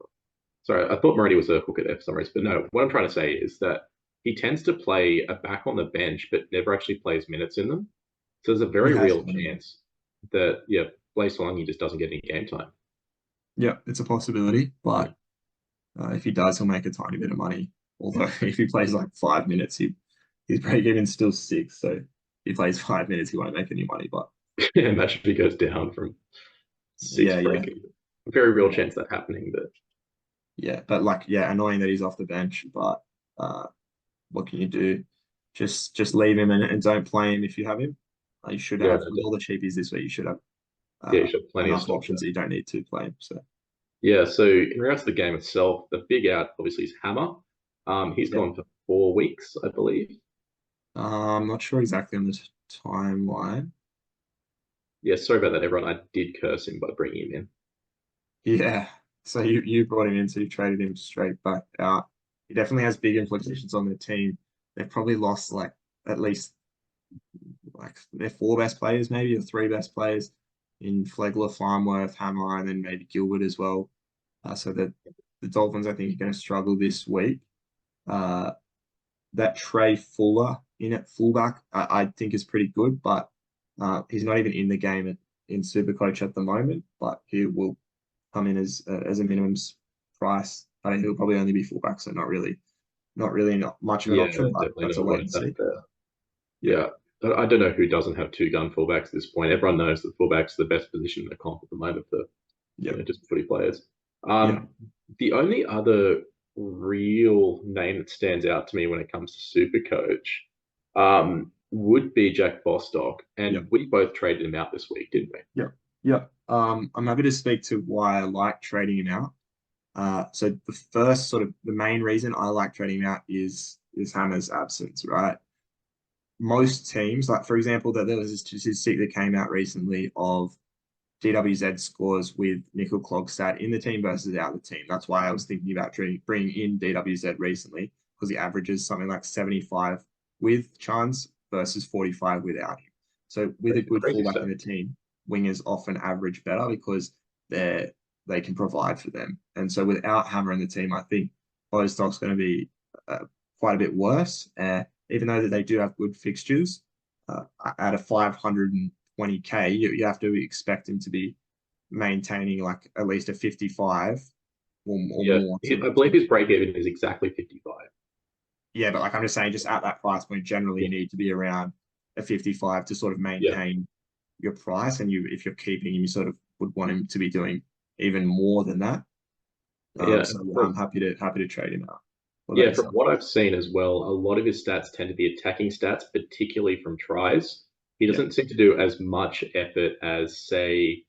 Sorry, I thought Moretti was a hooker there for some reason, but no. What I'm trying to say is that he tends to play a back on the bench, but never actually plays minutes in them. So there's a He very has real been. chance that Blaise Solangi just doesn't get any game time. Yeah, it's a possibility, but if he does, he'll make a tiny bit of money. Although if he plays like 5 minutes, his break even's still 6. So if he plays 5 minutes, he won't make any money. But Imagine if he goes down from six yeah, break even. Very real yeah, chance that happening. But yeah. But like, yeah, annoying that he's off the bench. But uh, what can you do? Just leave him and don't play him if you have him. You should yeah, have with all the cheapies this week. You should have yeah, you should have plenty of enough stock options there. that you don't need to play him. So Yeah, so in regards to the game itself, the big out obviously is Hammer. He's yeah, gone for 4 weeks, I believe. I'm not sure exactly on the timeline. Yeah, sorry about that, everyone. I did curse him by bringing him in. Yeah. So you brought him in, so you traded him straight back out. He definitely has big implications on the team. They've probably lost like at least like their four best players, maybe, or three best players in Flegler, Farnworth, Hammer, and then maybe Gilbert as well. So the Dolphins, I think, are going to struggle this week. That Trey Fuller in at fullback, I think is pretty good, but he's not even in the game in Supercoach at the moment. But he will come in as a minimum price. I think he'll probably only be fullback, so not much of an Yeah, option, but definitely that's a not wait worth and that see. there. Yeah, Yeah. I don't know who doesn't have two gun fullbacks at this point. Everyone knows that fullback's the best position in the comp at the moment for yeah, just footy players. yeah, The only other real name that stands out to me when it comes to Supercoach would be Jack Bostock, yeah, and we both traded him out this week, didn't we? yeah, yeah. I'm happy to speak to why I like trading him out. So the first sort of the main reason I like trading him out is Hammer's absence, right? Most teams, like for example, that there was a statistic that came out recently of DWZ scores with Nickel Clogstat in the team versus out of the team. That's why I was thinking about bringing in DWZ recently, because he averages something like 75 with Chance versus 45 without him. So with a good Crazy fullback stuff. in the team, wingers often average better because they can provide for them. And so without Hammer in the team, I think Bostock's going to be quite a bit worse. Even though that they do have good fixtures, at a 520K, you have to expect him to be maintaining like at least a 55 or Yeah, more I believe his break even is exactly 55. yeah, but like I'm just saying, just at that price point, generally Yeah, you need to be around a 55 to sort of yeah, maintain your price. And if you're keeping him, you sort of would want him to be doing even more than that. yeah. So yeah, I'm happy to trade him out. What about Yeah, from yourself? what I've seen as well, a lot of his stats tend to be attacking stats, particularly from tries. He Yeah. doesn't seem to do as much effort as, say,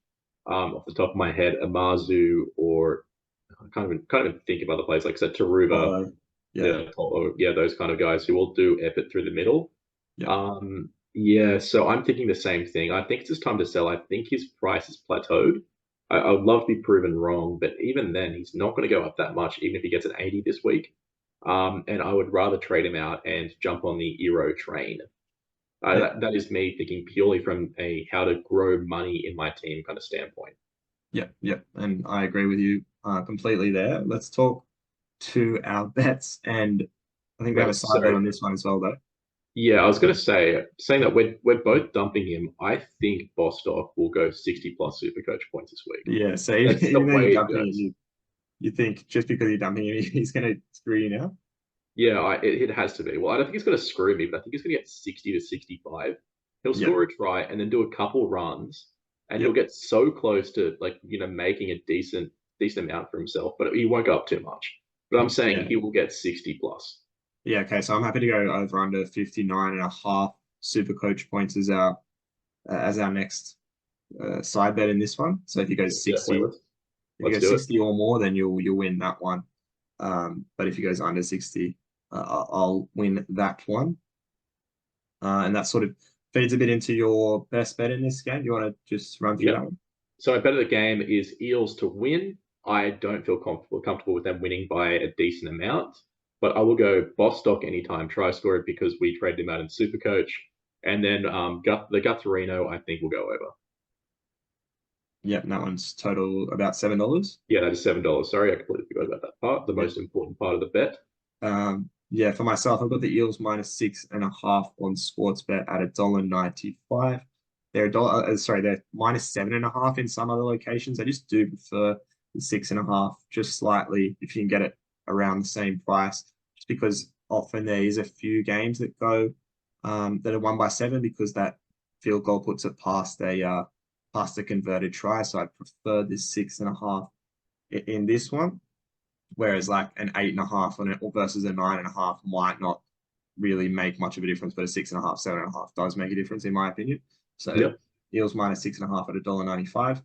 off the top of my head, Amazu, or I can't even think of other players like said Taruva, Yeah. yeah, those kind of guys who will do effort through the middle. Yeah. Yeah, so I'm thinking the same thing. I think it's just time to sell. I think his price is plateaued. I would love to be proven wrong, but even then, he's not going to go up that much, even if he gets an 80 this week. And I would rather trade him out and jump on the Eero train. Yeah. That is me thinking purely from a how to grow money in my team kind of standpoint. Yeah. Yeah. And I agree with you completely there. Let's talk to our bets. And I think we have a Wait, side bet sorry. on this one as well, though. Yeah, I was going to say, saying that we're both dumping him. I think Bostock will go 60 plus super coach points this week. Yeah. So even, That's the even though you're way it dumping it, goes. you think just because you're dumping him, he's going to screw you now? Yeah, it has to be. Well, I don't think he's going to screw me, but I think he's going to get 60 to 65. He'll Yeah. score a try and then do a couple runs, and he'll Yep. get so close to like making a decent amount for himself, but he won't go up too much. But I'm saying Yeah. he will get 60 plus. Yeah. Okay. So I'm happy to go over under 59 and a half super coach points as our next side bet in this one. So if he Yeah, goes definitely. 60, if he Let's goes do it. 60 or more, then you'll win that one. But if he goes under 60, I'll win that one. And that sort of feeds a bit into your best bet in this game. You want to just run through Yeah. that one? So my bet of the game is Eels to win. I don't feel comfortable with them winning by a decent amount, but I will go Bostock anytime try scorer because we traded him out in Supercoach, and then the Gutherino I think will go over. Yep, that one's total about $7. Yeah, that is $7. Sorry, I completely forgot about that part. The Yep. most important part of the bet. Yeah, for myself, I've got the Eels -6.5 on Sportsbet at $1.95. They're a dollar, sorry, they're -7.5 in some other locations. I just do prefer the 6.5 just slightly if you can get it around the same price, just because often there is a few games that go that are won by 7 because that field goal puts it past a converted try. So I prefer this 6.5 in this one. Whereas like an 8.5 on it versus a 9.5 might not really make much of a difference, but a 6.5, 7.5 does make a difference in my opinion. So Yep. Eels -6.5 at $1.95.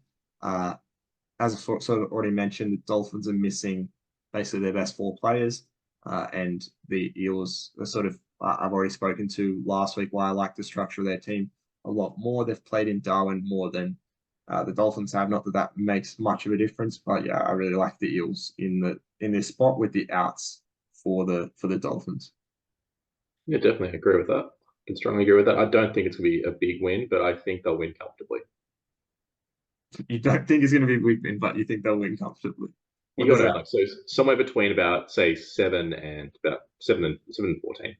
As I sort of already mentioned, the Dolphins are missing basically their best four players, and the Eels are sort of I've already spoken to last week why I like the structure of their team a lot more. They've played in Darwin more than the Dolphins have. Not that that makes much of a difference, but yeah, I really like the Eels in this spot with the outs for the Dolphins. Yeah, definitely agree with that. can strongly agree with that. I don't think it's going to be a big win, but I think they'll win comfortably. You don't think it's going to be a big win, but you think they'll win comfortably. You What got does to that? know. So somewhere between about say 7 and 14.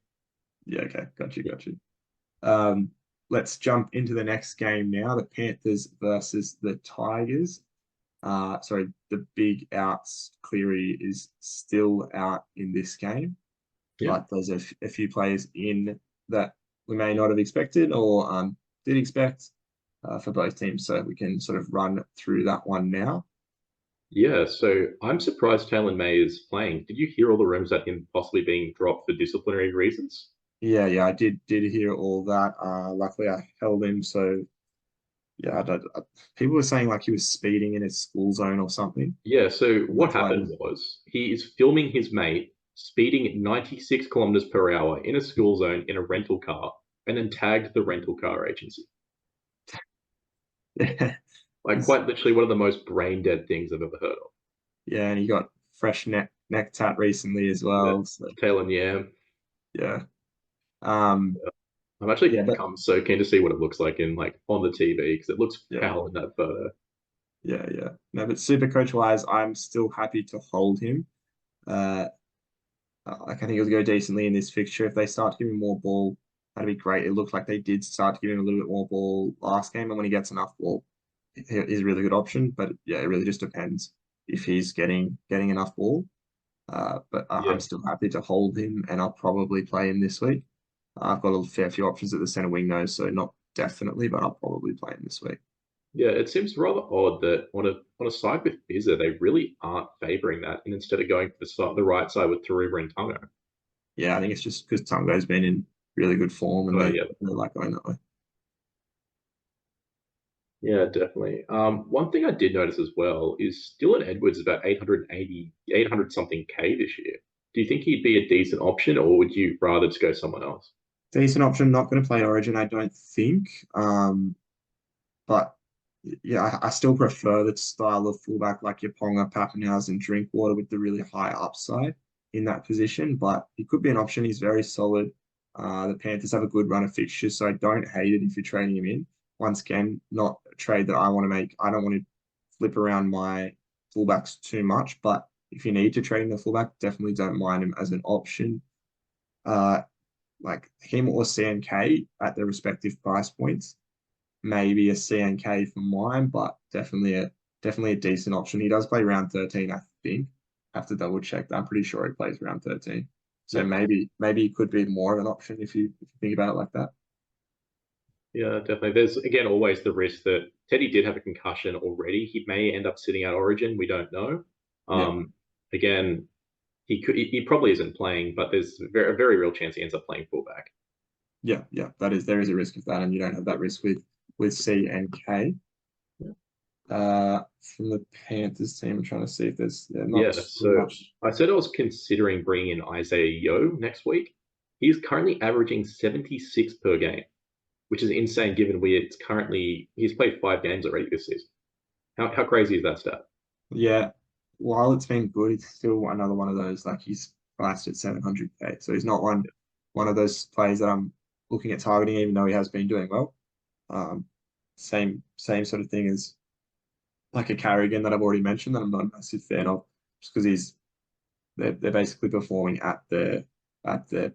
Yeah, okay, got you. Um, let's jump into the next game now. The Panthers versus the Tigers. Sorry, the big outs. Cleary is still out in this game, Yeah. but there's a few players in that we may not have expected or did expect for both teams. So we can sort of run through that one now. Yeah, so I'm surprised Taylor May is playing. Did you hear all the rumors about him possibly being dropped for disciplinary reasons? Yeah, I did hear all that. Luckily, I held him. So yeah, people were saying like he was speeding in his school zone or something, Yeah, so and what that's why. happened was he is filming his mate speeding at 96 kilometers per hour in a school zone in a rental car and then tagged the rental car agency. Yeah, Like quite literally one of the most brain dead things I've ever heard of. yeah, and he got fresh neck tat recently as Yeah. well. So Taylor, yeah. yeah, um, I'm actually yeah, but become so keen to see what it looks like in like on the TV because it looks yeah, foul in that photo. yeah. No, but super coach wise, I'm still happy to hold him. Uh, like I think he'll go decently in this fixture. If they start to give him more ball, that'd be great. It looked like they did start to give him a little bit more ball last game, and when he gets enough ball, he's a really good option. But yeah, it really just depends if he's getting enough ball. I'm Yeah. still happy to hold him, and I'll probably play him this week. I've got a fair few options at the center wing though, so not definitely, but I'll probably play him this week. Yeah, it seems rather odd that on a side with Bizza, they really aren't favouring that, and instead of going for the right side with Taruba and Tungo. Yeah, I think it's just because Tungo's been in really good form, and they Yeah, they like going that way. yeah, definitely. One thing I did notice as well is Dylan Edwards is about 800 something K this year. Do you think he'd be a decent option, or would you rather just go someone else? Decent option. Not going to play Origin, I don't think. But yeah, I still prefer the style of fullback like your Ponga, Pappenhausen, Drinkwater with the really high upside in that position. But he could be an option. He's very solid. The Panthers have a good run of fixtures, so I don't hate it if you're trading him in. Once again, not a trade that I want to make. I don't want to flip around my fullbacks too much, but if you need to trade in the fullback, definitely don't mind him as an option. Uh, like him or CNK at their respective price points, maybe a CNK for mine, but definitely a decent option. He does play round 13, I think. Have to double check that. I'm pretty sure he plays round 13. So Yeah, maybe he could be more of an option if you think about it like that. yeah, definitely. There's again always the risk that Teddy did have a concussion already. He may end up sitting out Origin. We don't know. Yeah. Again, he probably isn't playing, but there's a very real chance he ends up playing fullback. Yeah. There is a risk of that, and you don't have that risk with C and K. Yeah. From the Panthers team, I'm trying to see if there's not Yeah, too so much. I said I was considering bringing in Isaiah Yo next week. He's currently averaging 76 per game, which is insane given he's played 5 games already this season. How crazy is that stat? Yeah, while it's been good, it's still another one of those like he's priced at 700K. So he's not one of those players that I'm looking at targeting, even though he has been doing well. Um, same sort of thing as like a Carrigan that I've already mentioned that I'm not a massive fan of, just because they're basically performing at their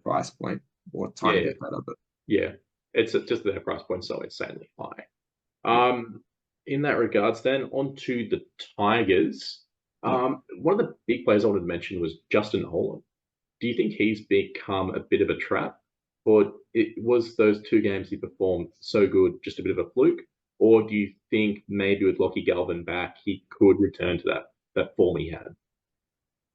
price point or a tiny Yeah, bit better. But yeah. It's just their price point so insanely high. yeah, In that regards, then on to the Tigers. yeah. One of the big players I wanted to mention was Justin Holland. Do you think he's become a bit of a trap? Or was those 2 games he performed so good just a bit of a fluke? Or do you think maybe with Lockie Galvin back, he could return to that form he had?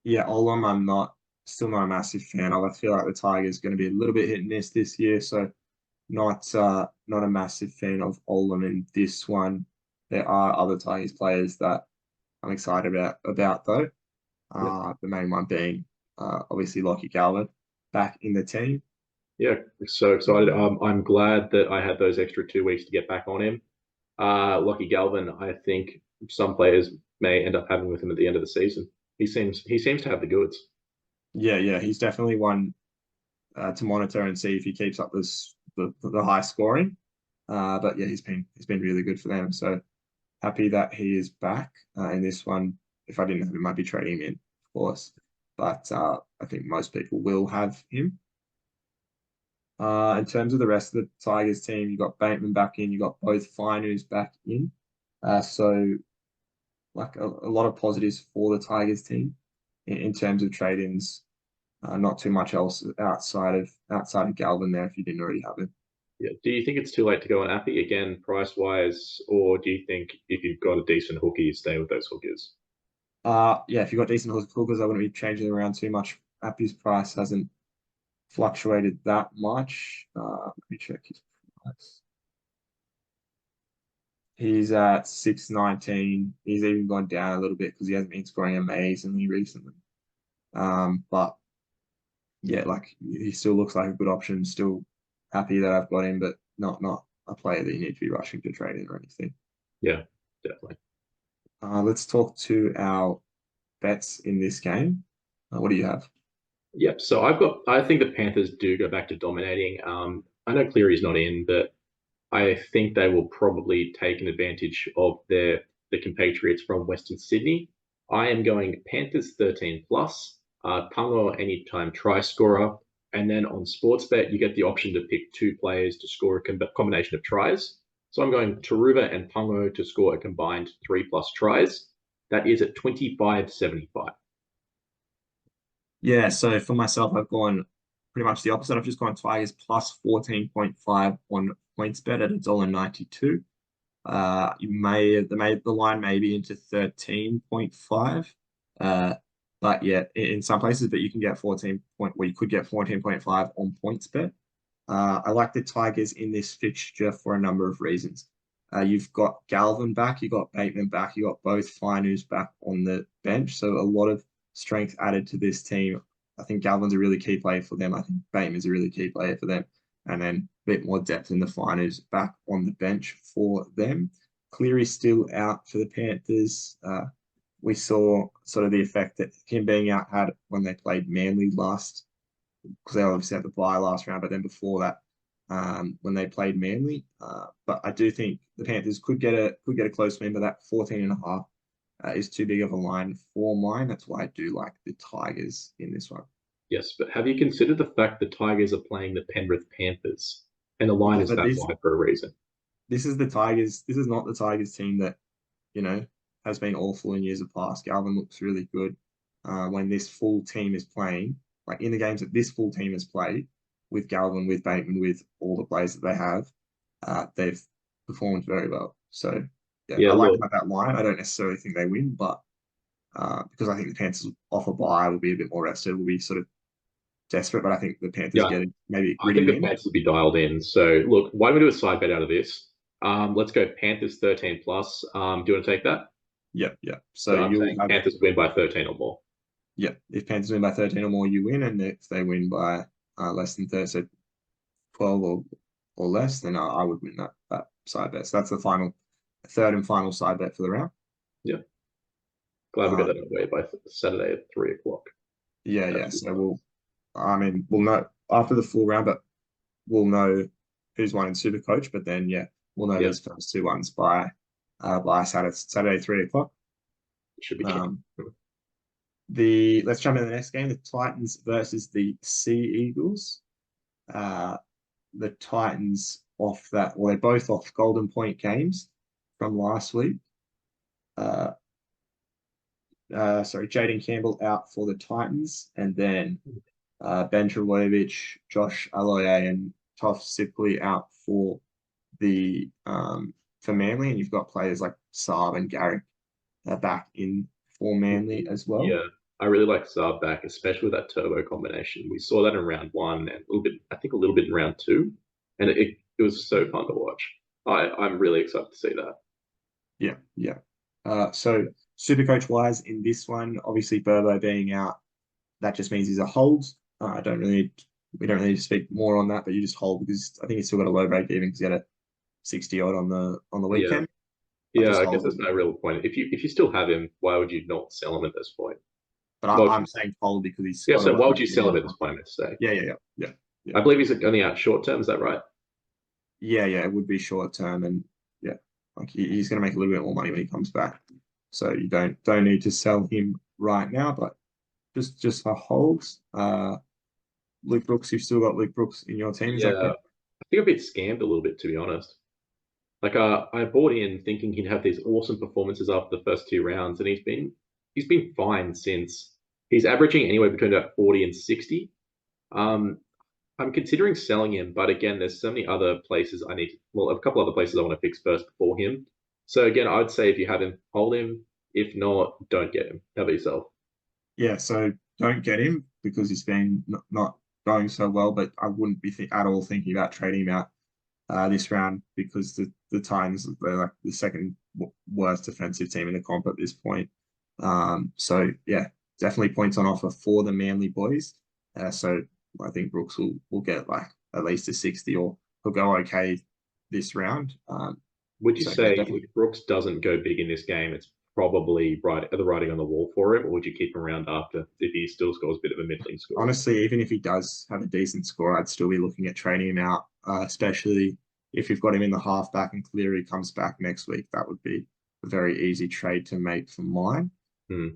Yeah, Olam, I'm not still not a massive fan of. I feel like the Tigers going to be a little bit hit and miss this year, so not a massive fan of Olam in this one. There are other Tigers players that I'm excited about though. Yeah, The main one being obviously Lockie Galvin back in the team. yeah, so excited. I'm glad that I had those extra 2 weeks to get back on him. Lockie Galvin, I think some players may end up having with him at the end of the season. He seems to have the goods. Yeah, he's definitely one to monitor and see if he keeps up the high scoring. But yeah, he's been really good for them. So happy that he is back in this one. If I didn't have him, I'd be trading him in, of course. But I think most people will have him. In terms of the rest of the Tigers team, you got Bateman back in, you got both Finu's back in. So like a lot of positives for the Tigers team in terms of trade-ins. Not too much else outside of Galvin there if you didn't already have him. Yeah. Do you think it's too late to go on Appy again, price wise, or do you think if you've got a decent hooker, you stay with those hookers? Yeah, if you've got decent hookers, I wouldn't be changing around too much. Appy's price hasn't fluctuated that much. Let me check his price. He's at 619. He's even gone down a little bit because he hasn't been scoring amazingly recently. But yeah, like he still looks like a good option. Still happy that I've got him, but not a player that you need to be rushing to trade in or anything. Yeah, definitely. Let's talk to our bets in this game. What do you have? Yep. So I think the Panthers do go back to dominating. I know Cleary's not in, but I think they will probably take an advantage of the compatriots from Western Sydney. I am going Panthers 13 plus, Pango anytime try scorer, and then on Sportsbet you get the option to pick two players to score a combination of tries. So I'm going Taruva and Pango to score a combined 3+ tries. That is at 25.75. Yeah, so for myself, I've gone pretty much the opposite. I've just gone Tigers plus 14.5 on PointsBet at $1.92. The line may be into 13.5. But yeah, in some places, but you can get 14.5 on PointsBet. I like the Tigers in this fixture for a number of reasons. You've got Galvin back, you've got Bateman back, you've got both Finu's back on the bench. So a lot of strength added to this team. I think Galvin's a really key player for them. I think Bateman's a really key player for them. And then a bit more depth in the Finu's back on the bench for them. Cleary's still out for the Panthers. We saw sort of the effect that him being out had when they played Manly last, because they obviously had the bye last round, but then before that, when they played Manly. But I do think the Panthers could get a close win, but that 14.5 is too big of a line for mine. That's why I do like the Tigers in this one. Yes, but have you considered the fact the Tigers are playing the Penrith Panthers and the line Yeah, is but that wide for a reason? this is the Tigers. This is not the Tigers team that, you know, has been awful in years past. Galvin looks really good when this full team is playing. Like in the games that this full team has played with Galvin, with Bateman, with all the players that they have, they've performed very well. So yeah, Yeah, I like look, them at that line. I don't necessarily think they win, but because I think the Panthers off a bye will be a bit more rested, will be sort of desperate. But I think the Panthers yeah, get a maybe I gritty think the win. Panthers will be dialed in. So look, why don't we do a side bet out of this? Let's go Panthers 13 plus. Do you want to take that? Yeah, yeah. So So I'm you'll saying have Panthers win by 13 or more. yeah. If Panthers win by 13 or more, you win, and if they win by less than 30, so 12 or less, then I would win that side bet. So that's the third and final side bet for the round. Yeah, glad we got Uh, that away by Saturday at 3 o'clock. yeah, That yeah. should be So fun. we'll know after the full round, but we'll know who's won in Supercoach. But then, yeah, we'll know Yeah, these first two ones by Saturday 3 o'clock. it should be keen. Um, let's jump into the next game: the Titans versus the Sea Eagles. Uh, the Titans off that, well, they're both off Golden Point games from last week. Sorry, Jaden Campbell out for the Titans, and then Ben Trebojevic, Josh Aloiai, and Toff Sipley out for Manly, and you've got players like Saab and Garrick back in for Manly as well. Yeah, I really like Saab back, especially with that turbo combination. We saw that in round 1 and a little bit, I think a little bit in round 2, and it was so fun to watch. I'm really excited to see that. Yeah, yeah. So Supercoach wise in this one, obviously Burbo being out, that just means he's a hold. I don't really, we don't really need to speak more on that, but you just hold because I think he's still got a low break even because he had a 60 odd on the Yeah, weekend. I yeah. just I guess hold. there's no real point. If you still have him, why would you not sell him at this point? But Well, I'm saying hold because he's yeah. got a So low why would break you sell him even. at this point? Let's say. Yeah, yeah, yeah, yeah, yeah. I believe he's only out short term. Is that right? yeah, it would be short term, and yeah, like he's going to make a little bit more money when he comes back. So you don't need to sell him right now, but just for holds. Luke Brooks, you've still got Luke Brooks in your team, is that Yeah, correct? I think I've been scammed a little bit, to be honest. Like, I bought in thinking he'd have these awesome performances after the first two rounds, and he's been fine since. He's averaging anywhere between about 40 and 60. Um, I'm considering selling him, but again, there's so many other places I need to, well, a couple other places I want to fix first before him. So again, I'd say if you have him, hold him. If not, don't get him. How about yourself? Yeah, so don't get him because he's been not going so well, but I wouldn't be at all thinking about trading him out this round because the Titans they're like the second worst defensive team in the comp at this point. So yeah, definitely points on offer for the Manly boys. So I think Brooks will get like at least a 60 or he'll go okay this round. Would you So yeah, say definitely. if Brooks doesn't go big in this game, it's probably right the writing on the wall for him, or would you keep him around after if he still scores a bit of a middling score? Honestly, even if he does have a decent score, I'd still be looking at trading him out, especially if you've got him in the halfback and Cleary comes back next week. That would be a very easy trade to make for mine. Hmm.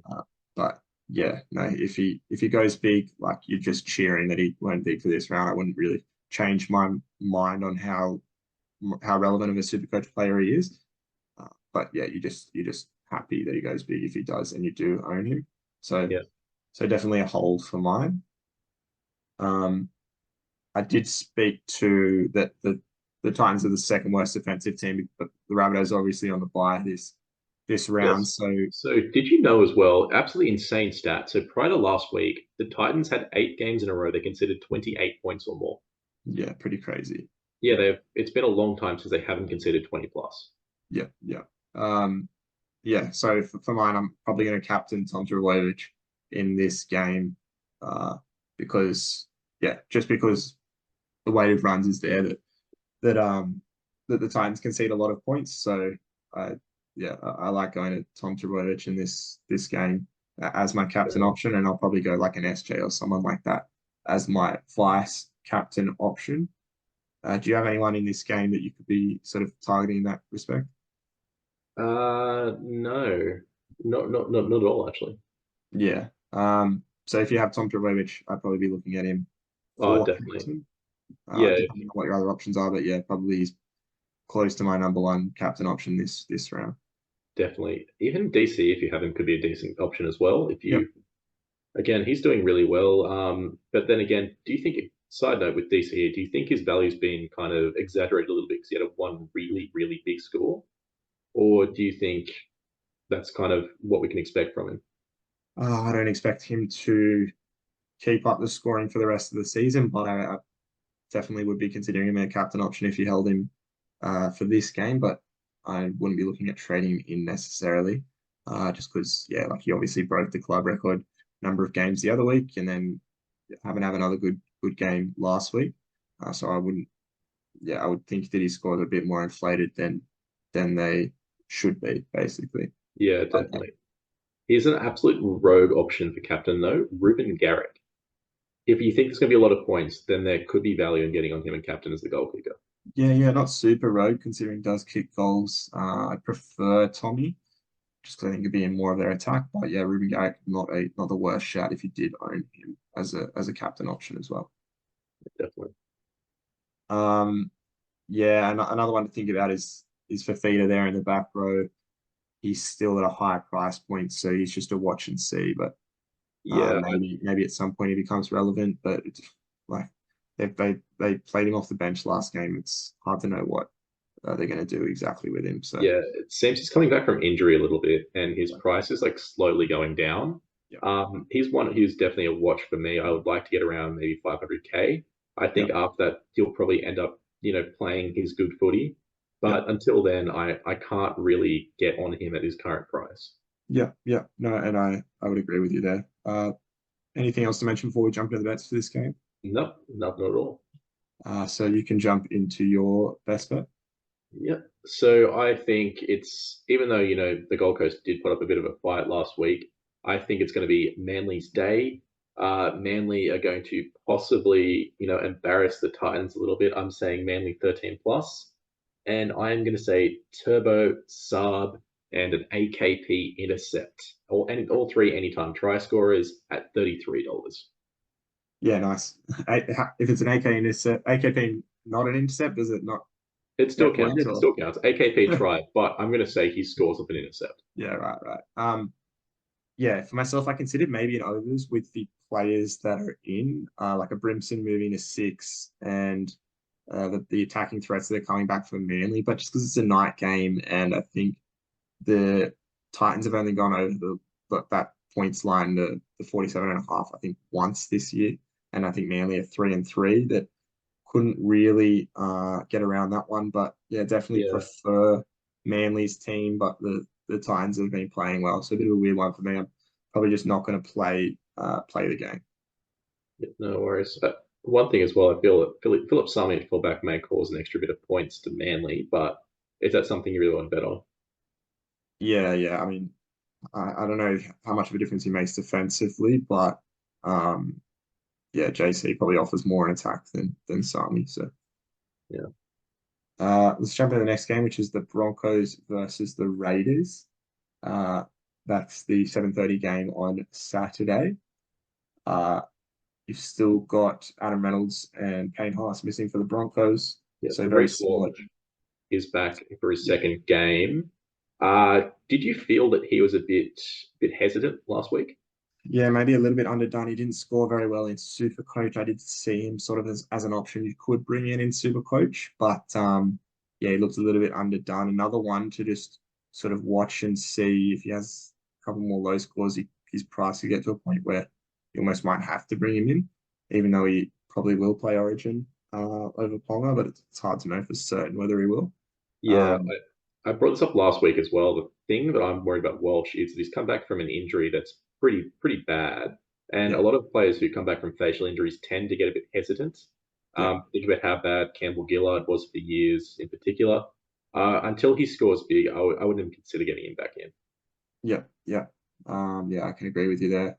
But yeah, no, if he goes big, like you're just cheering that he went big for this round, I wouldn't really change my mind on how relevant of a super coach player he is. But yeah, you're just happy that he goes big if he does, and you do own him. So Yeah. so definitely a hold for mine. Um, I did speak to that the Titans are the second worst defensive team, but the Rabbitohs obviously on the bye this round. Yes. So So did you know as well, absolutely insane stat. So prior to last week, the Titans had 8 games in a row they considered 28 points or more. yeah, pretty crazy. Yeah, it's been a long time since they haven't conceded 20 plus. Yeah, yeah. Um, yeah, so for mine, I'm probably going to captain Tom Trbojevic in this game because, yeah, just because the weight of runs is there that um that the Titans concede a lot of points. So, I yeah, I like going to Tom Trbojevic in this game as my captain option, and I'll probably go like an SJ or someone like that as my vice captain option. Do you have anyone in this game that you could be sort of targeting in that respect? No, not at all, actually. Yeah. So if you have Tom Trbojevic, I'd probably be looking at him Oh, for definitely. captain, Yeah, depending on what your other options are. But yeah, probably he's close to my number one captain option this round. definitely. Even DC, if you have him, could be a decent option as well. If Yep. you, again, he's doing really well. But then again, do you think, side note with DC here, do you think his value's been kind of exaggerated a little bit because he had a one really, really big score? Or do you think that's kind of what we can expect from him? I don't expect him to keep up the scoring for the rest of the season, but I definitely would be considering him a captain option if you held him for this game. But I wouldn't be looking at trading him in necessarily, just because yeah, like he obviously broke the club record number of games the other week, and then haven't have another good game last week. So I wouldn't. Yeah, I would think that his scores are a bit more inflated than they should be, basically. Yeah, But definitely. Here's an absolute rogue option for captain, though, Ruben Garrick. If you think there's going to be a lot of points, then there could be value in getting on him and captain as the goal kicker. yeah, not super rogue considering he does kick goals. I prefer Tommy just because I think it'd be in more of their attack. But yeah, Ruben Garrick not the worst shout if you did own him as a captain option as well. Definitely. Um, yeah, and another one to think about is Fafita there in the back row. He's still at a high price point, so he's just a watch and see. But Yeah, maybe at some point he becomes relevant, but it's like they played him off the bench last game. It's hard to know what they're going to do exactly with him. So yeah. It seems he's coming back from injury a little bit, and his price is like slowly going down. yeah, He's one who's definitely a watch for me. I would like to get around maybe 500K. I yeah, think after that he'll probably end up, playing his good footy. yeah, But until then, I can't really get on him at his current price. yeah. No, and I would agree with you there. Anything else to mention before we jump into the bets for this game? Nope, not at all. So you can jump into your best bet. Yep. So I think it's even though the Gold Coast did put up a bit of a fight last week, I think it's going to be Manly's day. Manly are going to possibly, embarrass the Titans a little bit. I'm saying Manly 13 plus, and I am going to say Turbo, Saab, and an AKP intercept, all three anytime try scorers at $33. Yeah, nice. If it's an AK intercept, AKP not an intercept, does it not It still get counts. pointed It or? still counts. AKP try, but I'm going to say he scores up an intercept. Yeah, right. Yeah, for myself, I considered maybe an overs with the players that are in, like a Brimson moving to six and the attacking threats that are coming back from Manly. But just because it's a night game, and I think the Titans have only gone over that points line, the 47.5, I think, once this year. And I think Manly are 3-3 that couldn't really get around that one. But yeah, definitely Yeah, prefer Manly's team, but the Titans have been playing well. So a bit of a weird one for me. I'm probably just not going to play the game. no worries. One thing as well, I feel that Philip Sami at fullback may cause an extra bit of points to Manly, but is that something you really want to bet on? Yeah. I mean, I don't know how much of a difference he makes defensively, but yeah, JC probably offers more in attack than Sami. So Yeah. let's jump into the next game, which is the Broncos versus the Raiders. Uh, that's the 7:30 game on Saturday. Uh, you've still got Adam Reynolds and Payne Haas missing for the Broncos, Yeah, so so very Reece similar. Walsh is back for his Yeah, second game. Did you feel that he was a bit hesitant last week? yeah, maybe a little bit underdone. He didn't score very well in Supercoach. I did see him sort of as an option you could bring in Supercoach, but yeah, he looked a little bit underdone. Another one to just sort of watch and see if he has a couple more low scores, his price could get to a point where you almost might have to bring him in, even though he probably will play Origin over Ponga, but it's hard to know for certain whether he will. Yeah, Um, I brought this up last week as well. The thing that I'm worried about Welsh is that he's come back from an injury that's pretty bad, and a yeah, lot of players who come back from facial injuries tend to get a bit hesitant. yeah, Think about how bad Campbell Gillard was for years, in particular. Until he scores big, I wouldn't even consider getting him back in. yeah. Yeah, I can agree with you there.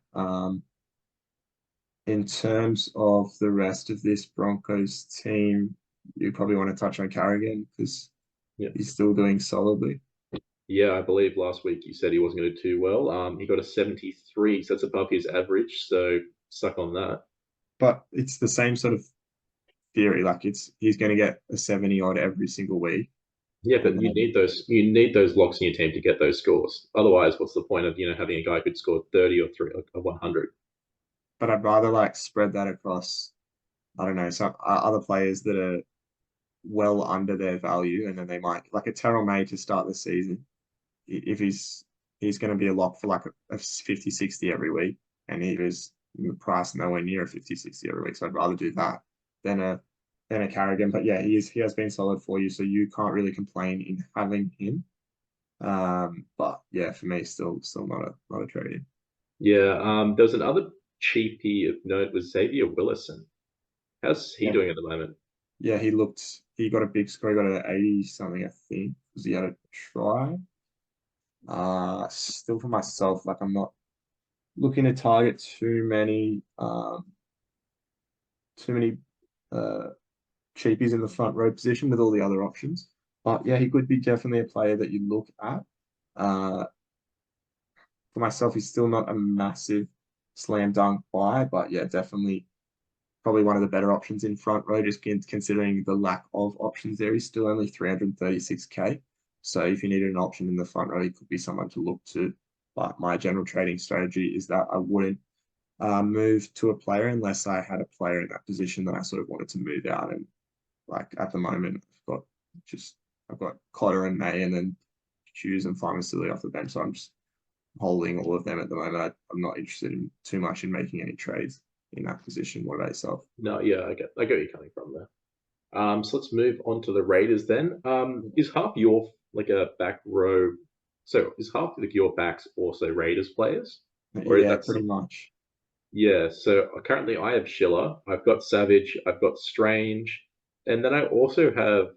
In terms of the rest of this Broncos team, you probably want to touch on Carrigan because Yeah. he's still doing solidly. Yeah, I believe last week you said he wasn't going to do too well. He got a 73, so that's above his average. So suck on that. But it's the same sort of theory. Like he's going to get a 70 odd every single week. Yeah, And but you then, need those. You need those locks in your team to get those scores. Otherwise, what's the point of having a guy who'd score 30 or 100? but I'd rather like spread that across, I don't know, some other players that are well under their value. And then they might, like a Terrell May to start the season. If he's going to be a lock for like a 50, 60 every week, and he was priced nowhere near a 50, 60 every week. So I'd rather do that than a Carrigan. But yeah, he has been solid for you, so you can't really complain in having him. But yeah, for me, still not a trade in. Yeah. There was another cheapie of note was Xavier Willison. How's he Yeah, doing at the moment? yeah, he got a big score. He got an 80 something, I think, because he had a try. Still for myself, like I'm not looking to target too many uh, cheapies in the front row position with all the other options. But yeah, he could be definitely a player that you look at. Uh, for myself, he's still not a massive slam dunk buy, but yeah, definitely probably one of the better options in front row, just considering the lack of options there. He's still only 336K. So if you needed an option in the front row, he could be someone to look to. But my general trading strategy is that I wouldn't move to a player unless I had a player in that position that I sort of wanted to move out. And like at the moment, I've got Cotter and May, and then Hughes and Silly off the bench. So I'm just holding all of them at the moment. I'm not interested in too much in making any trades in that position. What about yourself? No, yeah, I get where you're coming from there. So let's move on to the Raiders then. Is half your like a back row? So is half like your backs also Raiders players, or is Yeah, that pretty some? much. Yeah. So currently I have Schiller, I've got Savage, I've got Strange, and then I also have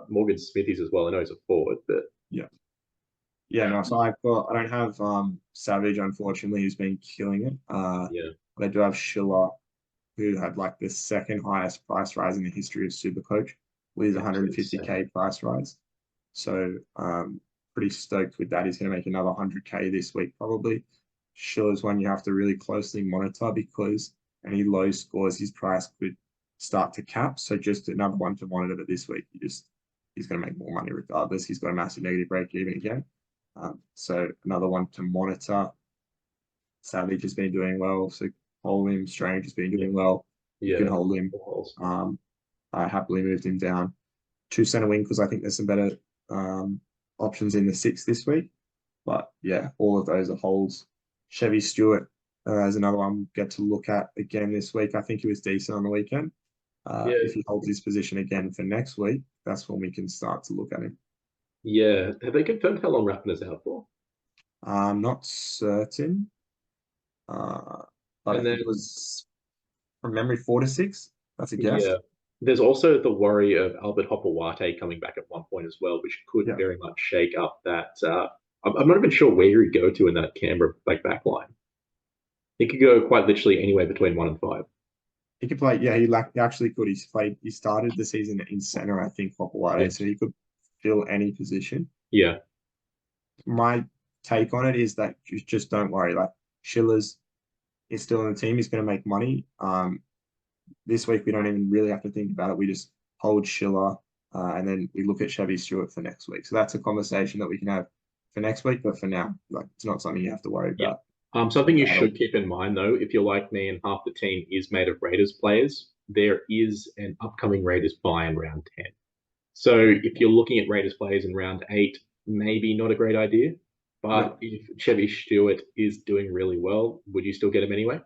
Morgan Smithies as well. I know he's a forward, but Yeah. Yeah, no, so I don't have Savage, unfortunately, who's been killing it. yeah, They do have Schiller, who had like the second highest price rise in the history of Supercoach with his Absolutely insane. 150K price rise. So pretty stoked with that. He's going to make another 100K this week probably. Schiller's one you have to really closely monitor because any low scores his price could start to cap. So just another one to monitor. But this week he's going to make more money regardless. He's got a massive negative break even again. So another one to monitor. Savage has been doing well. So hold him. Strange has been doing well. You can Yeah. hold him. I happily moved him down to center wing because I think there's some better options in the six this week. But yeah, all of those are holds. Chevy Stewart is another one we'll get to look at again this week. I think he was decent on the weekend. Yeah. If he holds his position again for next week, that's when we can start to look at him. Yeah. Have they confirmed how long Rappin is out for? I'm not certain, but I And think it then, was from memory 4 to 6. That's a guess. yeah, there's also the worry of Albert Hopewate coming back at one point as well, which could Yeah, very much shake up that. I'm not even sure where he'd go to in that Canberra back line. He could go quite literally anywhere between 1 and 5. he could play. Yeah, he actually could. He's played. He started the season in center, I think, Hopewade, so he could fill any position. Yeah, My take on it is that just don't worry. Like Schiller's is still in the team. He's going to make money. This week we don't even really have to think about it. We just hold Schiller, and then we look at Chevy Stewart for next week. So that's a conversation that we can have for next week. But for now, like it's not something you have to worry yeah. about. Something you At all. should keep in mind though, if you're like me and half the team is made of Raiders players, there is an upcoming Raiders buy in round 10. So if you're looking at Raiders players in round 8, maybe not a great idea. Yeah, But if Chevy Stewart is doing really well, would you still get him anyway?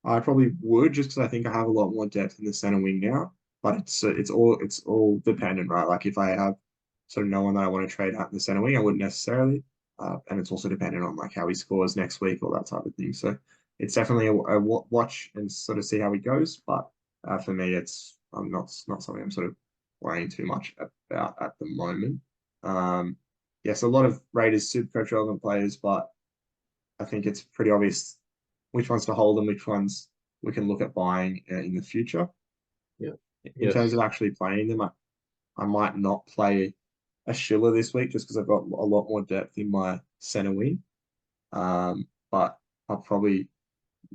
I probably would just because I think I have a lot more depth in the center wing now. But it's all dependent, right? Like if I have sort of no one that I want to trade out in the center wing, I wouldn't necessarily. And it's also dependent on like how he scores next week, all that type of thing. So it's definitely a watch and sort of see how he goes. But for me, it's not something I'm sort of worrying too much about at the moment. Yes, a lot of Raiders Supercoach relevant players, but I think it's pretty obvious which ones to hold and which ones we can look at buying in the future. Yeah. In terms Yes. of actually playing them, I might not play a Schiller this week just because I've got a lot more depth in my center wing. But I'd probably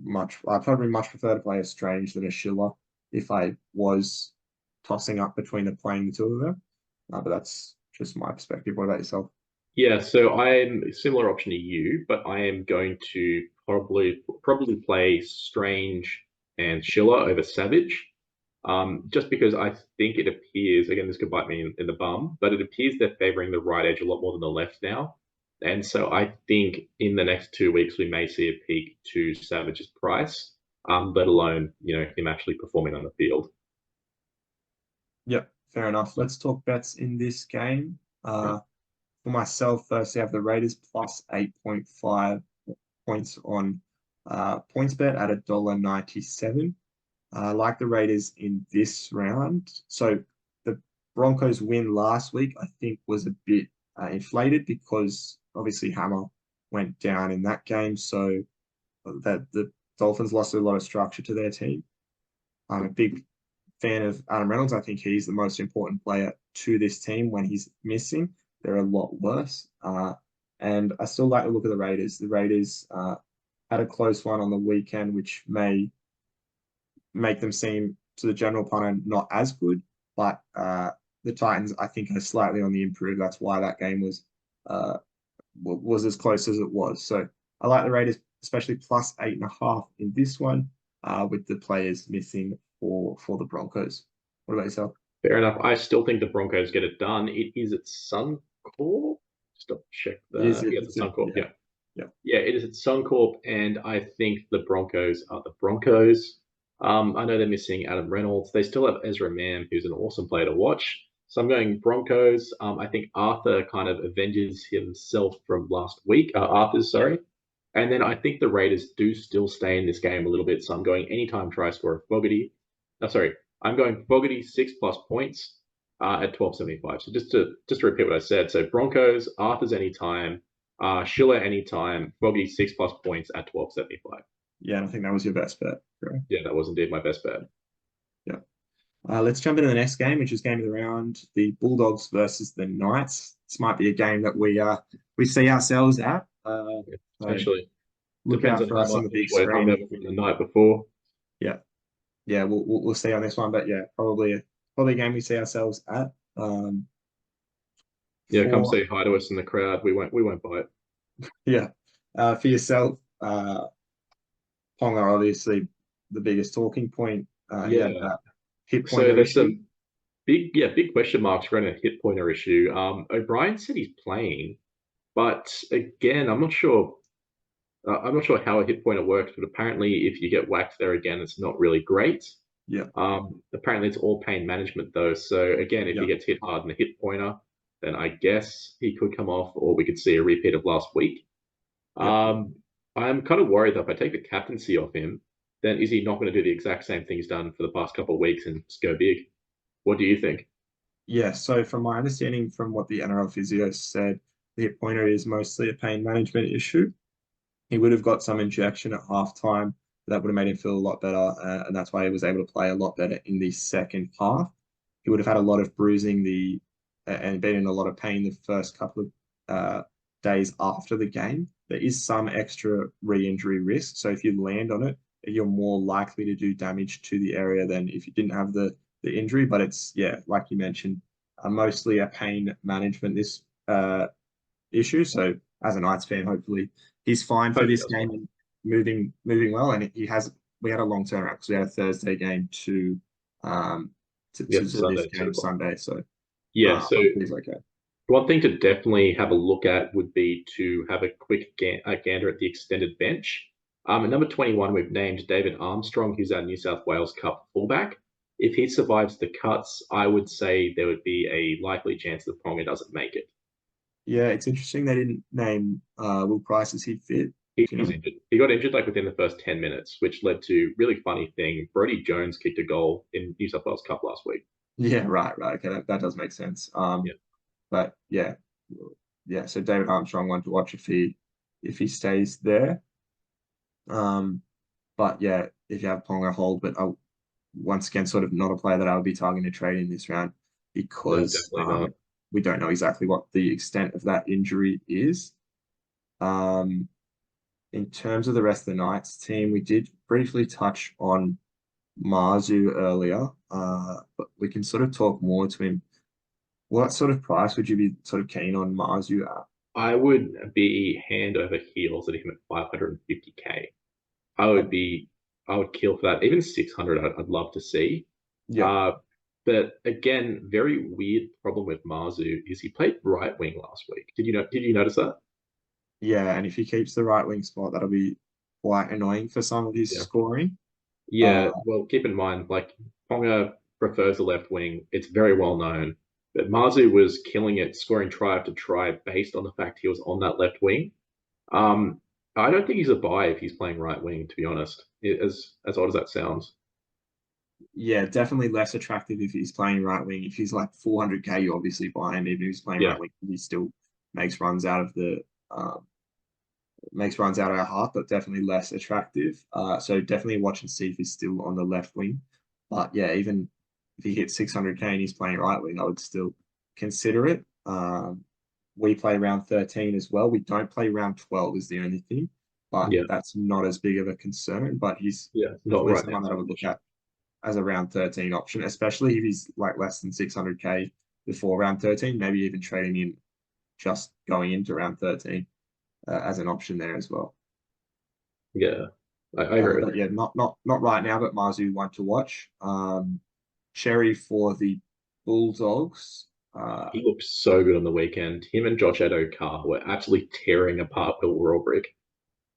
much prefer to play a Strange than a Schiller if I was tossing up between playing the two of them. But that's just my perspective. What about yourself? Yeah, so I'm a similar option to you, but I am going to probably play Strange and Schiller over Savage. Just because I think it appears, again, this could bite me in the bum, but it appears they're favoring the right edge a lot more than the left now. And so I think in the next 2 weeks, we may see a peak to Savage's price, let alone, him actually performing on the field. Yep, fair enough. Let's talk bets in this game. Yeah. For myself, first, I have the Raiders plus 8.5 points on points bet at $1.97. I like the Raiders in this round. So the Broncos win last week, I think, was a bit inflated because obviously Hammer went down in that game. So that the Dolphins lost a lot of structure to their team. I'm a big fan of Adam Reynolds. I think he's the most important player to this team when he's missing. They're a lot worse. And I still like the look of the Raiders. The Raiders had a close one on the weekend, which may make them seem to the general punter not as good. But the Titans, I think, are slightly on the improve. That's why that game uh, was as close as it was. So I like the Raiders, especially plus 8.5 in this one, with the players missing for the Broncos. What about yourself? Fair enough. I still think the Broncos get it done. It is at Suncorp. Just double check It is that. Yeah, it's at Suncorp. yeah, Yeah. yeah. Yeah, it is at Suncorp, and I think the Broncos are the Broncos. I know they're missing Adam Reynolds. They still have Ezra Mam, who's an awesome player to watch. So I'm going Broncos. I think Arthur kind of avenges himself from last week. Arthur's, sorry. And then I think the Raiders do still stay in this game a little bit. So I'm going anytime try score of Fogarty. Sorry, I'm going Fogarty 6+ points at 12.75. So just to repeat what I said. So Broncos, Arthur's anytime, Schiller anytime, Fogarty 6+ points at 12.75. Yeah, and I think that was your best bet. Correct. Yeah, that was indeed my best bet. Yeah. Let's jump into the next game, which is game of the round: the Bulldogs versus the Knights. This might be a game that we see ourselves at. Yeah, So potentially. look Depends out on for how us on much the big we're screen. hungover from the night before. Yeah, yeah, we'll see on this one, but yeah, probably a game we see ourselves at. Yeah, come For say hi to us in the crowd. We won't bite. Yeah, for yourself, Ponga obviously the biggest talking point. He had Yeah. that hit So pointer there's issue. some big question marks around a hit pointer issue. O'Brien said he's playing, but again, I'm not sure. I'm not sure how a hit pointer works, but apparently, if you get whacked there again, it's not really great. Yeah, Apparently, it's all pain management though. So again, if he yeah, gets hit hard in the hit pointer, then I guess he could come off, or we could see a repeat of last week. yeah. Um, I'm kind of worried that if I take the captaincy off him, then is he not going to do the exact same thing he's done for the past couple of weeks and just go big? What do you think? Yeah, so from my understanding from what the NRL physio said, the hip pointer is mostly a pain management issue. He would have got some injection at halftime that would have made him feel a lot better, and that's why he was able to play a lot better in the second half. He would have had a lot of bruising and been in a lot of pain the first couple of days after the game. There is some extra re-injury risk, so if you land on it, you're more likely to do damage to the area than if you didn't have the injury. But it's yeah, like you mentioned, mostly a pain management this issue. So as a Knights fan, hopefully he's fine for Hope he this does game well. and moving well. And he has we had a long term because we had a Thursday game um Yep, to this Sunday, game 2 o'clock. Sunday. So Yeah, so hopefully he's okay. one thing to definitely have a look at would be to have a quick gander at the extended bench. At number 21, we've named David Armstrong, who's our New South Wales Cup fullback. If he survives the cuts, I would say there would be a likely chance that Ponga doesn't make it. Yeah, it's interesting they didn't name Will Price as he fit. Do you He's know? injured. He got injured like within the first 10 minutes, which led to really funny thing. Brody Jones kicked a goal in New South Wales Cup last week. Yeah, right. Okay, that does make sense. Yeah. But yeah. So David Armstrong, one to watch if he stays there. Um, but yeah, if you have Ponga hold, but once again, sort of not a player that I would be targeting to trade in this round No, because definitely not. we don't know exactly what the extent of that injury is. Um, in terms of the rest of the Knights team, we did briefly touch on Marzu earlier, but we can sort of talk more to him. What sort of price would you be sort of keen on Marzu at? I would be hand over heels at him at 550K. I Uh, would be, I would kill for that. Even 600, I'd love to see. yeah, Uh, but again, very weird problem with Marzu is he played right wing last week. Did you notice that? yeah, and if he keeps the right wing spot, that'll be quite annoying for some of his Yeah. scoring. Yeah. Well, keep in mind, like Ponga prefers the left wing. It's very well known. But Marzu was killing it, scoring try after try based on the fact he was on that left wing. Um, I don't think he's a buy if he's playing right wing, to be honest. As odd as that sounds. Yeah, definitely less attractive if he's playing right wing. If he's like 400K, you obviously buy him. Even if he's playing Yeah. right wing, he still makes runs out of the makes runs out of our half, but definitely less attractive. So definitely watch and see if he's still on the left wing. But yeah, even if he hits 600K and he's playing right wing, I would still consider it. We play round 13 as well. We don't play round 12 is the only thing, but Yeah. that's not as big of a concern. But he's Yeah. Not definitely right now, someone that I that's would for look sure. at as a round 13 option, especially if he's like less than 600K before round 13, maybe even trading in just going into round 13 as an option there as well. Yeah. I agree with But you. yeah, not right now, but Marzu one to watch. Cherry for the Bulldogs. He looked so good on the weekend. Him and Josh Adokar were absolutely tearing apart Will Warbrick.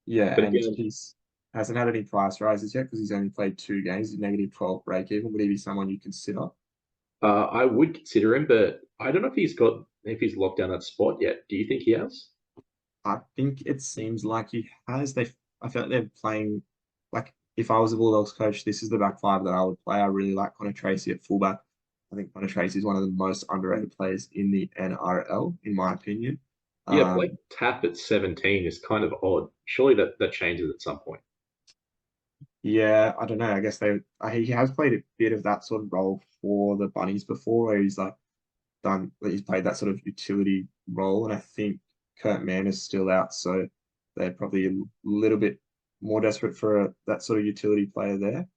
Yeah, But and again, he's hasn't had any price rises yet because he's only played 2 games. He's negative 12 break even. Would he be someone you consider? I would consider him, but I don't know if he's locked down that spot yet. Do you think he has? I think it seems like he has. I feel like they're playing like if I was a Bulldogs coach, this is the back five that I would play. I really like Connor Tracy at fullback. I think Connor Tracy is one of the most underrated players in the NRL, in my opinion. Yeah, Blake Um, Tapp at 17 is kind of odd. Surely that changes at some point. Yeah, I don't know. I guess he has played a bit of that sort of role for the Bunnies before, where he's played that sort of utility role, and I think Kurt Mann is still out, so they're probably a little bit more desperate for that sort of utility player there.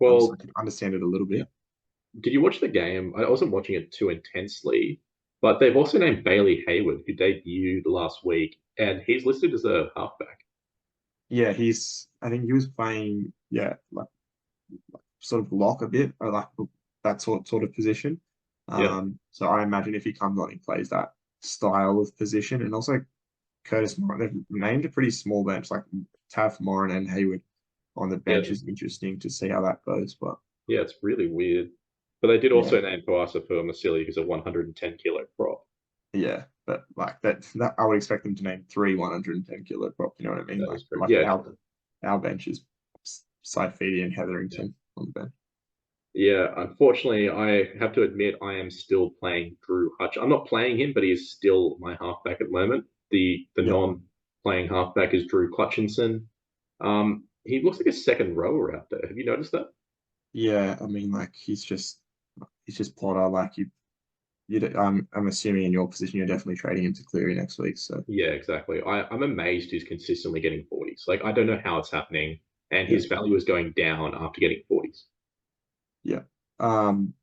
So I Well, can understand it a little yeah. bit. Did you watch the game? I wasn't watching it too intensely, but they've also named Bailey Hayward, who debuted last week, and he's listed as a halfback. Yeah, I think he was playing, yeah, like sort of lock a bit, or like that sort of position. Yeah, So I imagine if he comes on, he plays that style of position, and also Curtis Moran. They've named a pretty small bench, like Tav, Moran, and Hayward on the yeah, bench is interesting to see how that goes. But yeah. It's really weird. But they did yeah, also name Tuasa for Masili, who's a 110 kilo prop. yeah, but like that I would expect them to name three 110 kilo prop. You know what I mean? That Like is true. like Yeah, our bench is Saifidi and yeah. Hetherington on the bench. Yeah, unfortunately, I have to admit I am still playing Drew Hutch. I'm not playing him, but he is still my halfback at the moment. The Yeah, non-playing halfback is Drew Clutchinson. He looks like a second rower out there. Have you noticed that? yeah. I mean, like he's just Potter. Like I'm assuming in your position you're definitely trading him to Cleary next week. So Yeah, exactly. I'm amazed he's consistently getting 40s. Like I don't know how it's happening, and yeah, his value is going down after getting 40s. yeah. Um,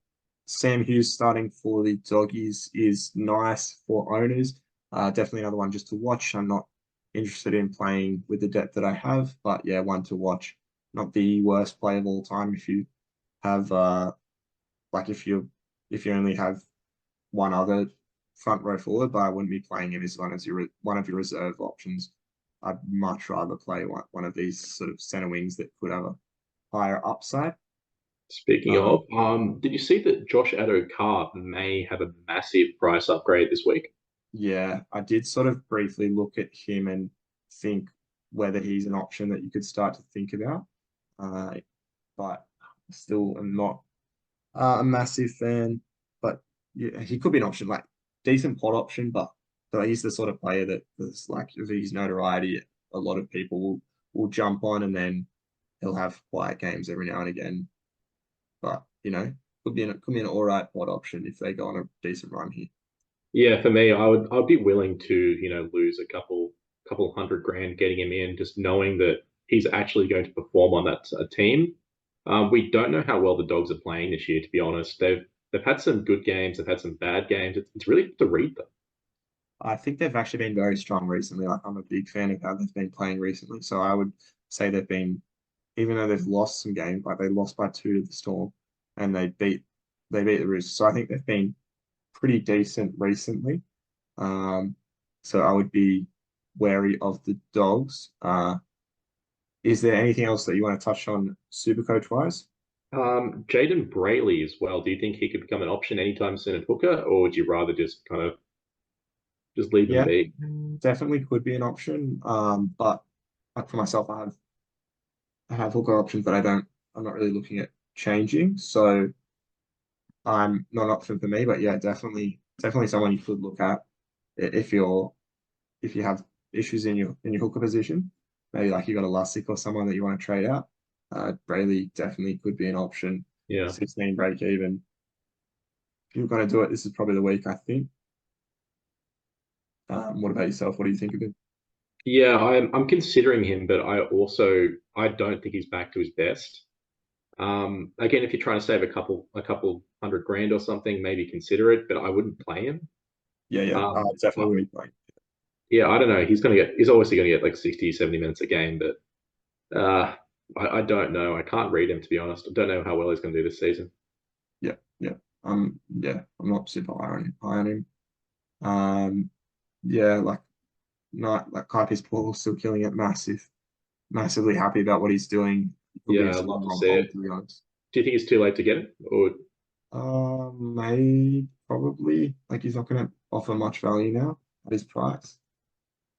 Sam Hughes starting for the Doggies is nice for owners. Definitely another one just to watch. I'm not interested in playing with the depth that I have, but yeah, one to watch. Not the worst play of all time if you have like if you only have one other front row forward, but I wouldn't be playing him as one of your reserve options. I'd much rather play one of these sort of center wings that could have a higher upside. Speaking Um, of, did you see that Josh Addo-Carr may have a massive price upgrade this week? yeah, I did sort of briefly look at him and think whether he's an option that you could start to think about. Uh, but still am not a massive fan. But yeah, he could be an option, like decent pot option, but he's the sort of player that's like if he's notoriety, a lot of people will jump on and then he'll have quiet games every now and again. But could be an all right pot option if they go on a decent run here. Yeah, for me, I'd be willing to, lose a couple hundred grand getting him in, just knowing that he's actually going to perform on that team. We don't know how well the Dogs are playing this year, to be honest. They've had some good games, they've had some bad games. It's really hard to read them. I think they've actually been very strong recently. Like I'm a big fan of how they've been playing recently. So I would say they've been, even though they've lost some games, like they lost by two to the Storm, and they beat the Roosters. So I think they've been pretty decent recently. Um, so I would be wary of the Dogs. Is there anything else that you want to touch on Supercoach wise? Jaden Brayley as well. Do you think he could become an option anytime soon at hooker, or would you rather just kind of just leave him Yeah, be? definitely could be an option. But like for myself, I have hooker options, but I'm not really looking at changing. So not an option for me, but yeah, definitely someone you could look at if if you have issues in your hooker position. Maybe like you got a Lussick or someone that you want to trade out. Brayley definitely could be an option. Yeah. 16 break even. If you're going to do it, this is probably the week, I think. What about yourself? What do you think of him? Yeah, I'm considering him, but I don't think he's back to his best. Again, if you're trying to save a couple hundred grand or something, maybe consider it, but I wouldn't play him. Yeah, yeah, Um, definitely but would be playing. yeah, I don't know. He's obviously gonna get like 60, 70 minutes a game, but I don't know. I can't read him to be honest. I don't know how well he's gonna do this season. Yeah, yeah. Yeah, I'm not super high on him. Um, yeah, like not like Kaipi's Paul still killing it, massively happy about what he's doing. He could be a Yeah, I'd sort love of to wrong see hold, it. to be honest. Do you think it's too late to get him? Or Maybe probably like he's not going to offer much value now at his price,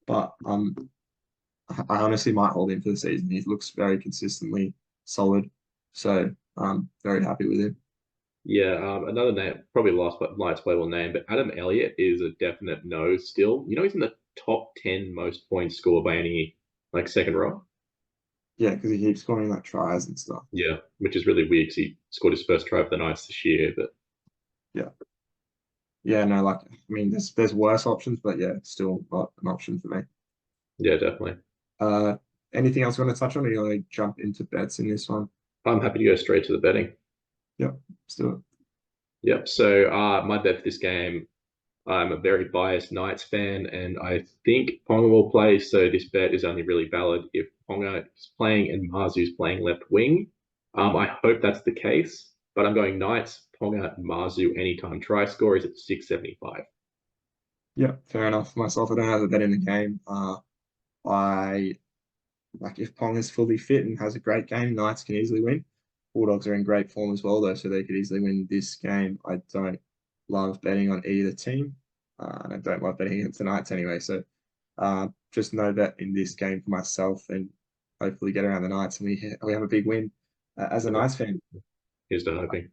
but I honestly might hold him for the season. He looks very consistently solid, so I'm very happy with him. yeah, another name, probably last but lightest playable name, but Adam Elliott is a definite no still. He's in the top 10 most points scored by any like second row. Yeah, because he keeps scoring like tries and stuff. Yeah, which is really weird because he scored his first try for the Knights this year. But Yeah. Yeah, no, like I mean, there's worse options, but yeah, it's still not an option for me. yeah, definitely. Uh, anything else you want to touch on, or you want to jump into bets in this one? I'm happy to go straight to the betting. Yep, let's do it. Yep. So my bet for this game, I'm a very biased Knights fan, and I think Ponga will play. So this bet is only really valid if Ponga is playing and Marzu's playing left wing. I hope that's the case, but I'm going Knights, Ponga, Marzu anytime try score is at 675. Yeah, fair enough. Myself, I don't have a bet in the game. I like if Pong is fully fit and has a great game, Knights can easily win. Bulldogs are in great form as well, though, so they could easily win this game. I don't love betting on either team, and I don't love betting against the Knights anyway. So just know that in this game for myself, and hopefully get around the Knights, and we have a big win. As a Yeah, Knights fan, here's to hoping.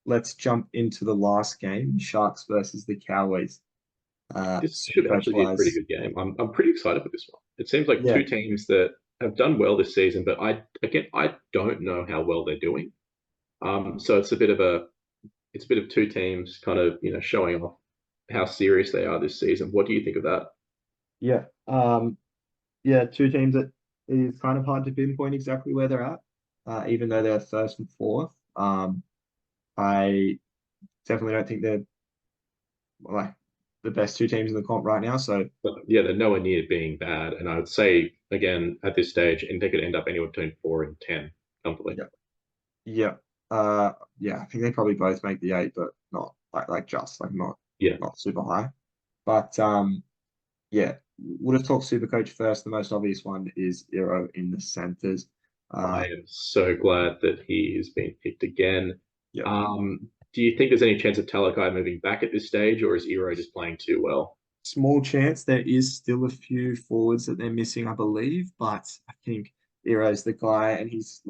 let's jump into the last game: Sharks versus the Cowboys. This should Supercoach actually be a pretty wise, good game. I'm pretty excited for this one. It seems like yeah, two teams that have done well this season, but I don't know how well they're doing. So it's a bit of two teams kind of showing off how serious they are this season. What do you think of that? yeah. Yeah, two teams that it is kind of hard to pinpoint exactly where they're at, even though they're first and fourth. I definitely don't think they're like the best two teams in the comp right now. So But yeah, they're nowhere near being bad, and I would say again at this stage, and they could end up anywhere between 4 and 10 comfortably. yeah, yeah, yeah. I think they probably both make the eight, but not like just like Yeah, not super high. But yeah, we'll just talk Supercoach first. The most obvious one is Iro in the centers. I Uh, am so glad that he has been picked again. yeah. Do you think there's any chance of Talakai moving back at this stage, or is Ero just playing too well? Small chance. There is still a few forwards that they're missing, I believe, but I think Ero's the guy, and he just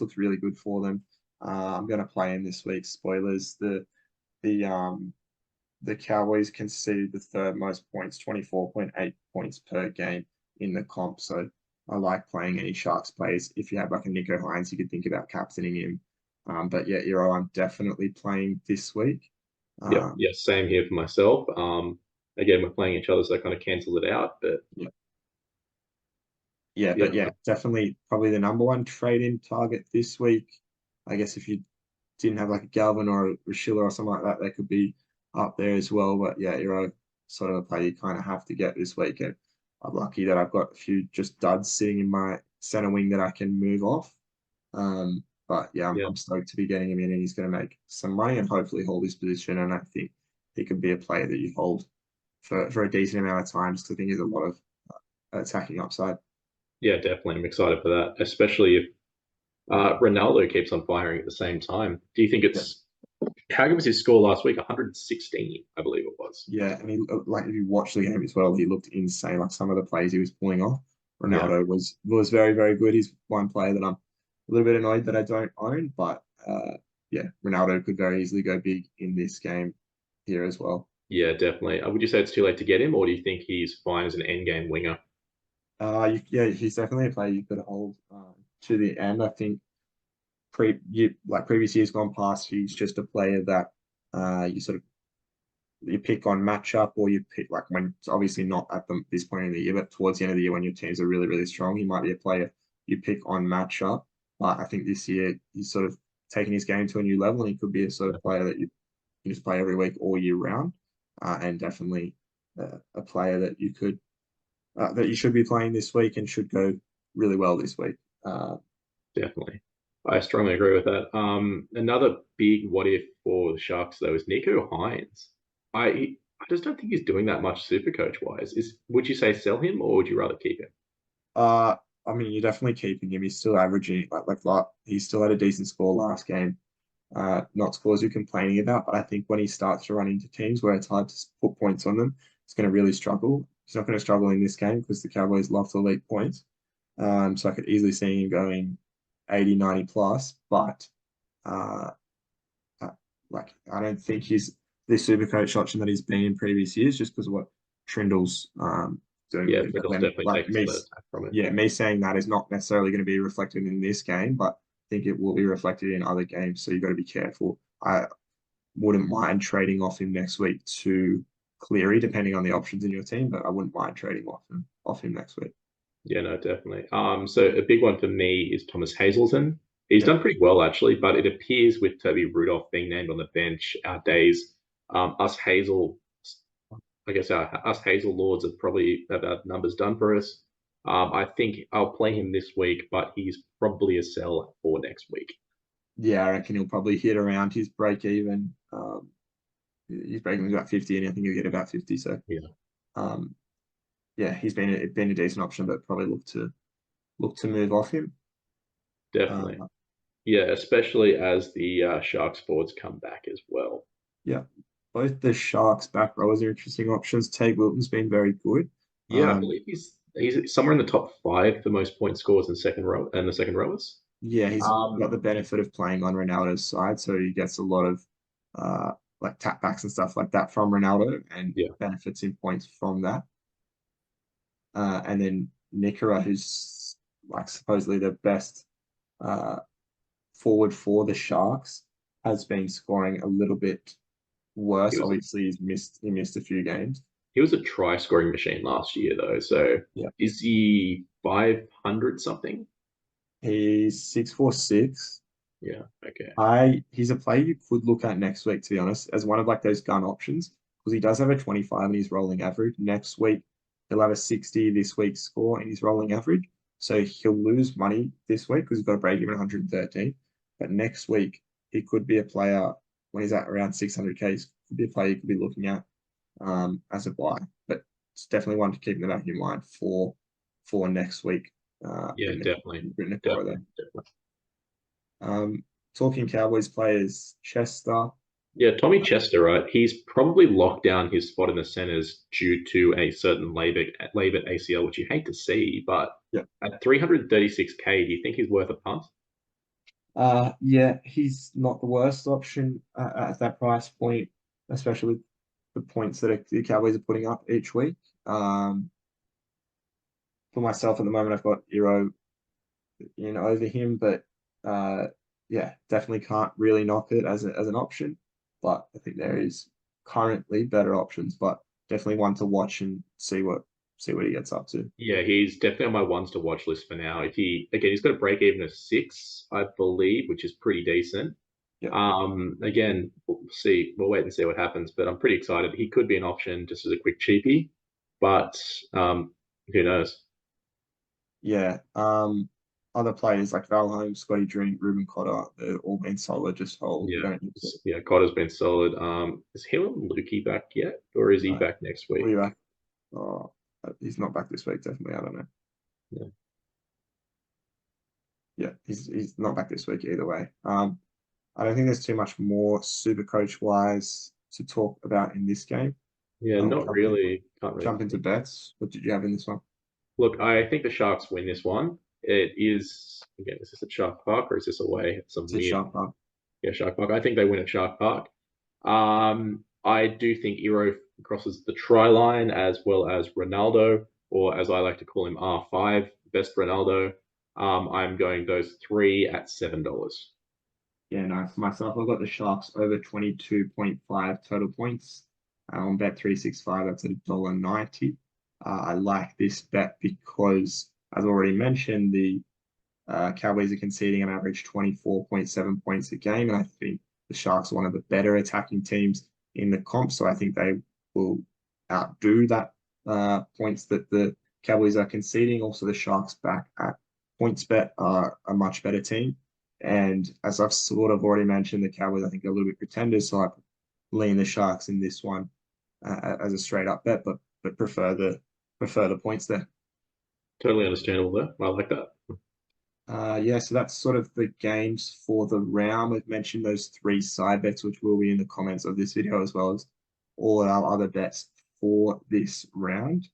looks really good for them. I'm going to play him this week. Spoilers: the the Cowboys conceded the third most points, 24.8 points per game in the comp. So I like playing any Sharks plays. If you have like a Nico Hines, you could think about captaining him. But yeah, Ero, I'm definitely playing this week. Yep, Um, yeah, same here for myself. Again, we're playing each other, so that kind of cancels it out. But yeah, yeah, yeah, but yeah, definitely probably the number one trade-in target this week. I guess if you didn't have like a Galvin or a Rashilla or something like that, they could be up there as well. But yeah, you're a sort of a play you kind of have to get this week. And I'm lucky that I've got a few just duds sitting in my center wing that I can move off. But yeah, yeah, I'm stoked to be getting him in, and he's going to make some money and hopefully hold his position. And I think he could be a player that you hold for a decent amount of time, just I think there's a lot of attacking upside. yeah, definitely. I'm excited for that, especially if Ronaldo keeps on firing at the same time. Do you think Yeah. it's how good was his score last week? 116, I believe it was. Yeah, and he like if you watch the game as well, he looked insane. Like some of the plays he was pulling off. Yeah, Ronaldo was very, very good. He's one player that I'm a little bit annoyed that I don't own, but yeah, Ronaldo could very easily go big in this game here as well. yeah, definitely. Would you say it's too late to get him, or do you think he's fine as an end game winger? Yeah, he's definitely a player you could hold to the end. I think previous years gone past, he's just a player that you sort of you pick on matchup or you pick like when it's obviously not at this point in the year, but towards the end of the year when your teams are really, really strong, he might be a player you pick on matchup. But I think this year he's sort of taken his game to a new level and he could be a sort of player that you can just play every week all year round. And definitely a player that that you should be playing this week and should go really well this week. Definitely. I strongly agree with that. Another big what if for the Sharks though is Nico Hines. I just don't think he's doing that much super coach wise. Would you say sell him or would you rather keep him? Uh, I mean, you're definitely keeping him. He's still averaging he still had a decent score last game. Not scores you're complaining about, but I think when he starts to run into teams where it's hard to put points on them, he's going to really struggle. He's not going to struggle in this game because the Cowboys love to leak points. So I could easily see him going 80, 90 plus, but uh, uh, I don't think he's this super coach option that he's been in previous years just because of what Trindle's doing Yeah, with it. But Middle's then, definitely like taking me, some of the attack from it. yeah, me saying that is not necessarily going to be reflected in this game, but I think it will be reflected in other games. So you got to be careful. I wouldn't mind trading off him next week to Cleary, depending on the options in your team, but I wouldn't mind trading off him next week. Yeah, no, definitely. So a big one for me is Thomas Hazelton. He's Yeah. done pretty well actually, but it appears with Toby Rudolph being named on the bench, our days, us Hazel, I guess us Hazel Lords have probably have our numbers done for us. I think I'll play him this week, but he's probably a sell for next week. Yeah, I reckon he'll probably hit around his break even. His break even is about 50, and I think he'll get about 50. So Yeah, um, yeah, he's been a decent option, but probably look to move off him. definitely. Uh, Yeah, especially as the Sharks forwards come back as well. yeah, both the Sharks back rowers are interesting options. Tate Wilton's been very good. Yeah, I believe he's somewhere in the top five for most point scores in second row and the second rowers. Yeah, he's got Um, the benefit of playing on Ronaldo's side, so he gets a lot of uh, like tap backs and stuff like that from Ronaldo, and yeah, benefits in points from that. And then Nikora, who's like supposedly the best uh, forward for the Sharks, has been scoring a little bit he worse. was Obviously, he missed a few games. he was a try scoring machine last year though. So Yeah, is he 500 something? he's 6'4", 6". Yeah, okay. He's a player you could look at next week, to be honest, as one of like those gun options, because he does have a 25 in his rolling average. Next week, he'll have a 60 this week score in his rolling average. So he'll lose money this week because he's got a break even 113. But next week, he could be a player when he's at around 600K, could be a player you could be looking at as a buy. But it's definitely one to keep in the back of your mind for next week. Yeah, definitely, Nikora there. definitely, definitely. Talking Cowboys players, Chester. Yeah, Tommy Chester, right? He's probably locked down his spot in the centers due to a certain labor ACL, which you hate to see. But Yeah. at 336K, do you think he's worth a punt? Yeah, he's not the worst option at that price point, especially with the points that the Cowboys are putting up each week. Um, for myself at the moment, I've got Eero in over him, but uh, yeah, definitely can't really knock it as an option. But I think there is currently better options, but definitely one to watch and see what he gets up to. Yeah, he's definitely on my ones to watch list for now. If he again, he's got a break even of 6, I believe, which is pretty decent. Yeah. Again, we'll see. We'll wait and see what happens. But I'm pretty excited. He could be an option just as a quick cheapie, but who knows? Yeah. Other players like Val Holmes, Scotty Drink, Ruben Cotter, they've all been solid. Just hold. You Yeah, don't need to yeah. Cotter's been solid. Is Helen Lukey back yet, or is he uh, back next week? be back. Oh, he's not back this week. Definitely, I don't know. Yeah, Yeah, he's not back this week either way. I don't think there's too much more super coach wise to talk about in this game. yeah. We'll Not really. Can't really jump into think. bets. What did you have in this one? Look, I think the Sharks win this one. It is again. Is this at Shark Park or is this away at some To weird? sharp up. Yeah, Shark Park. I think they win at Shark Park. I do think Eero crosses the try line as well as Ronaldo, or as I like to call him, R5, best Ronaldo. I'm going those three at $7. Yeah, no, for myself, I've got the Sharks over 22.5 total points on Bet365. That's at $1.90. I like this bet because, as already mentioned, the Cowboys are conceding an average 24.7 points a game, and I think the Sharks are one of the better attacking teams in the comp, so I think they will outdo that points that the Cowboys are conceding. Also, the Sharks back at PointsBet are a much better team. And as I've sort of already mentioned, the Cowboys, I think, are a little bit pretenders, so I lean the Sharks in this one as a straight up bet, but prefer the points there. Totally understandable there. I like that. Yeah, so that's sort of the games for the round. We've mentioned those three side bets, which will be in the comments of this video, as well as all our other bets for this round.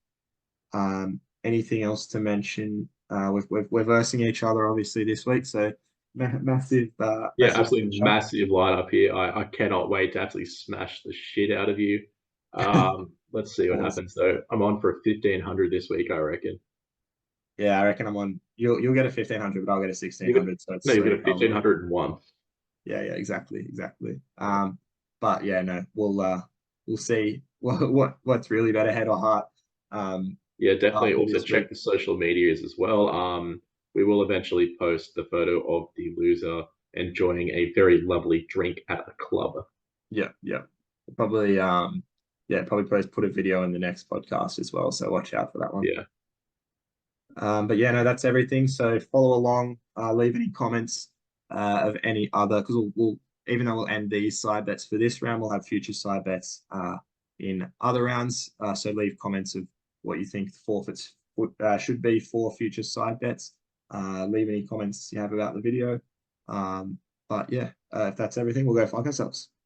Anything else to mention? We're versing each other obviously this week, so massive, Yeah, massive absolutely catch up. massive lineup here. I cannot wait to absolutely smash the shit out of you. Let's see what happens though. I'm on for 1,500 this week, I reckon. Yeah, I reckon I'm on. You'll get a 1,500, but I'll get a 1,600. So it's No, you get a sweet. 1,501. Yeah, exactly. But yeah, no, we'll see what's really better, head or heart. Yeah, definitely. After Also this week. check the social medias as well. We will eventually post the photo of the loser enjoying a very lovely drink at the club. Yeah. Probably probably put a video in the next podcast as well. So watch out for that one. Yeah. But yeah, no, that's everything. So follow along, leave any comments of any other, because we'll even though we'll end these side bets for this round, we'll have future side bets in other rounds. So leave comments of what you think the forfeits should be for future side bets. Leave any comments you have about the video. But yeah, if that's everything, we'll go flank ourselves.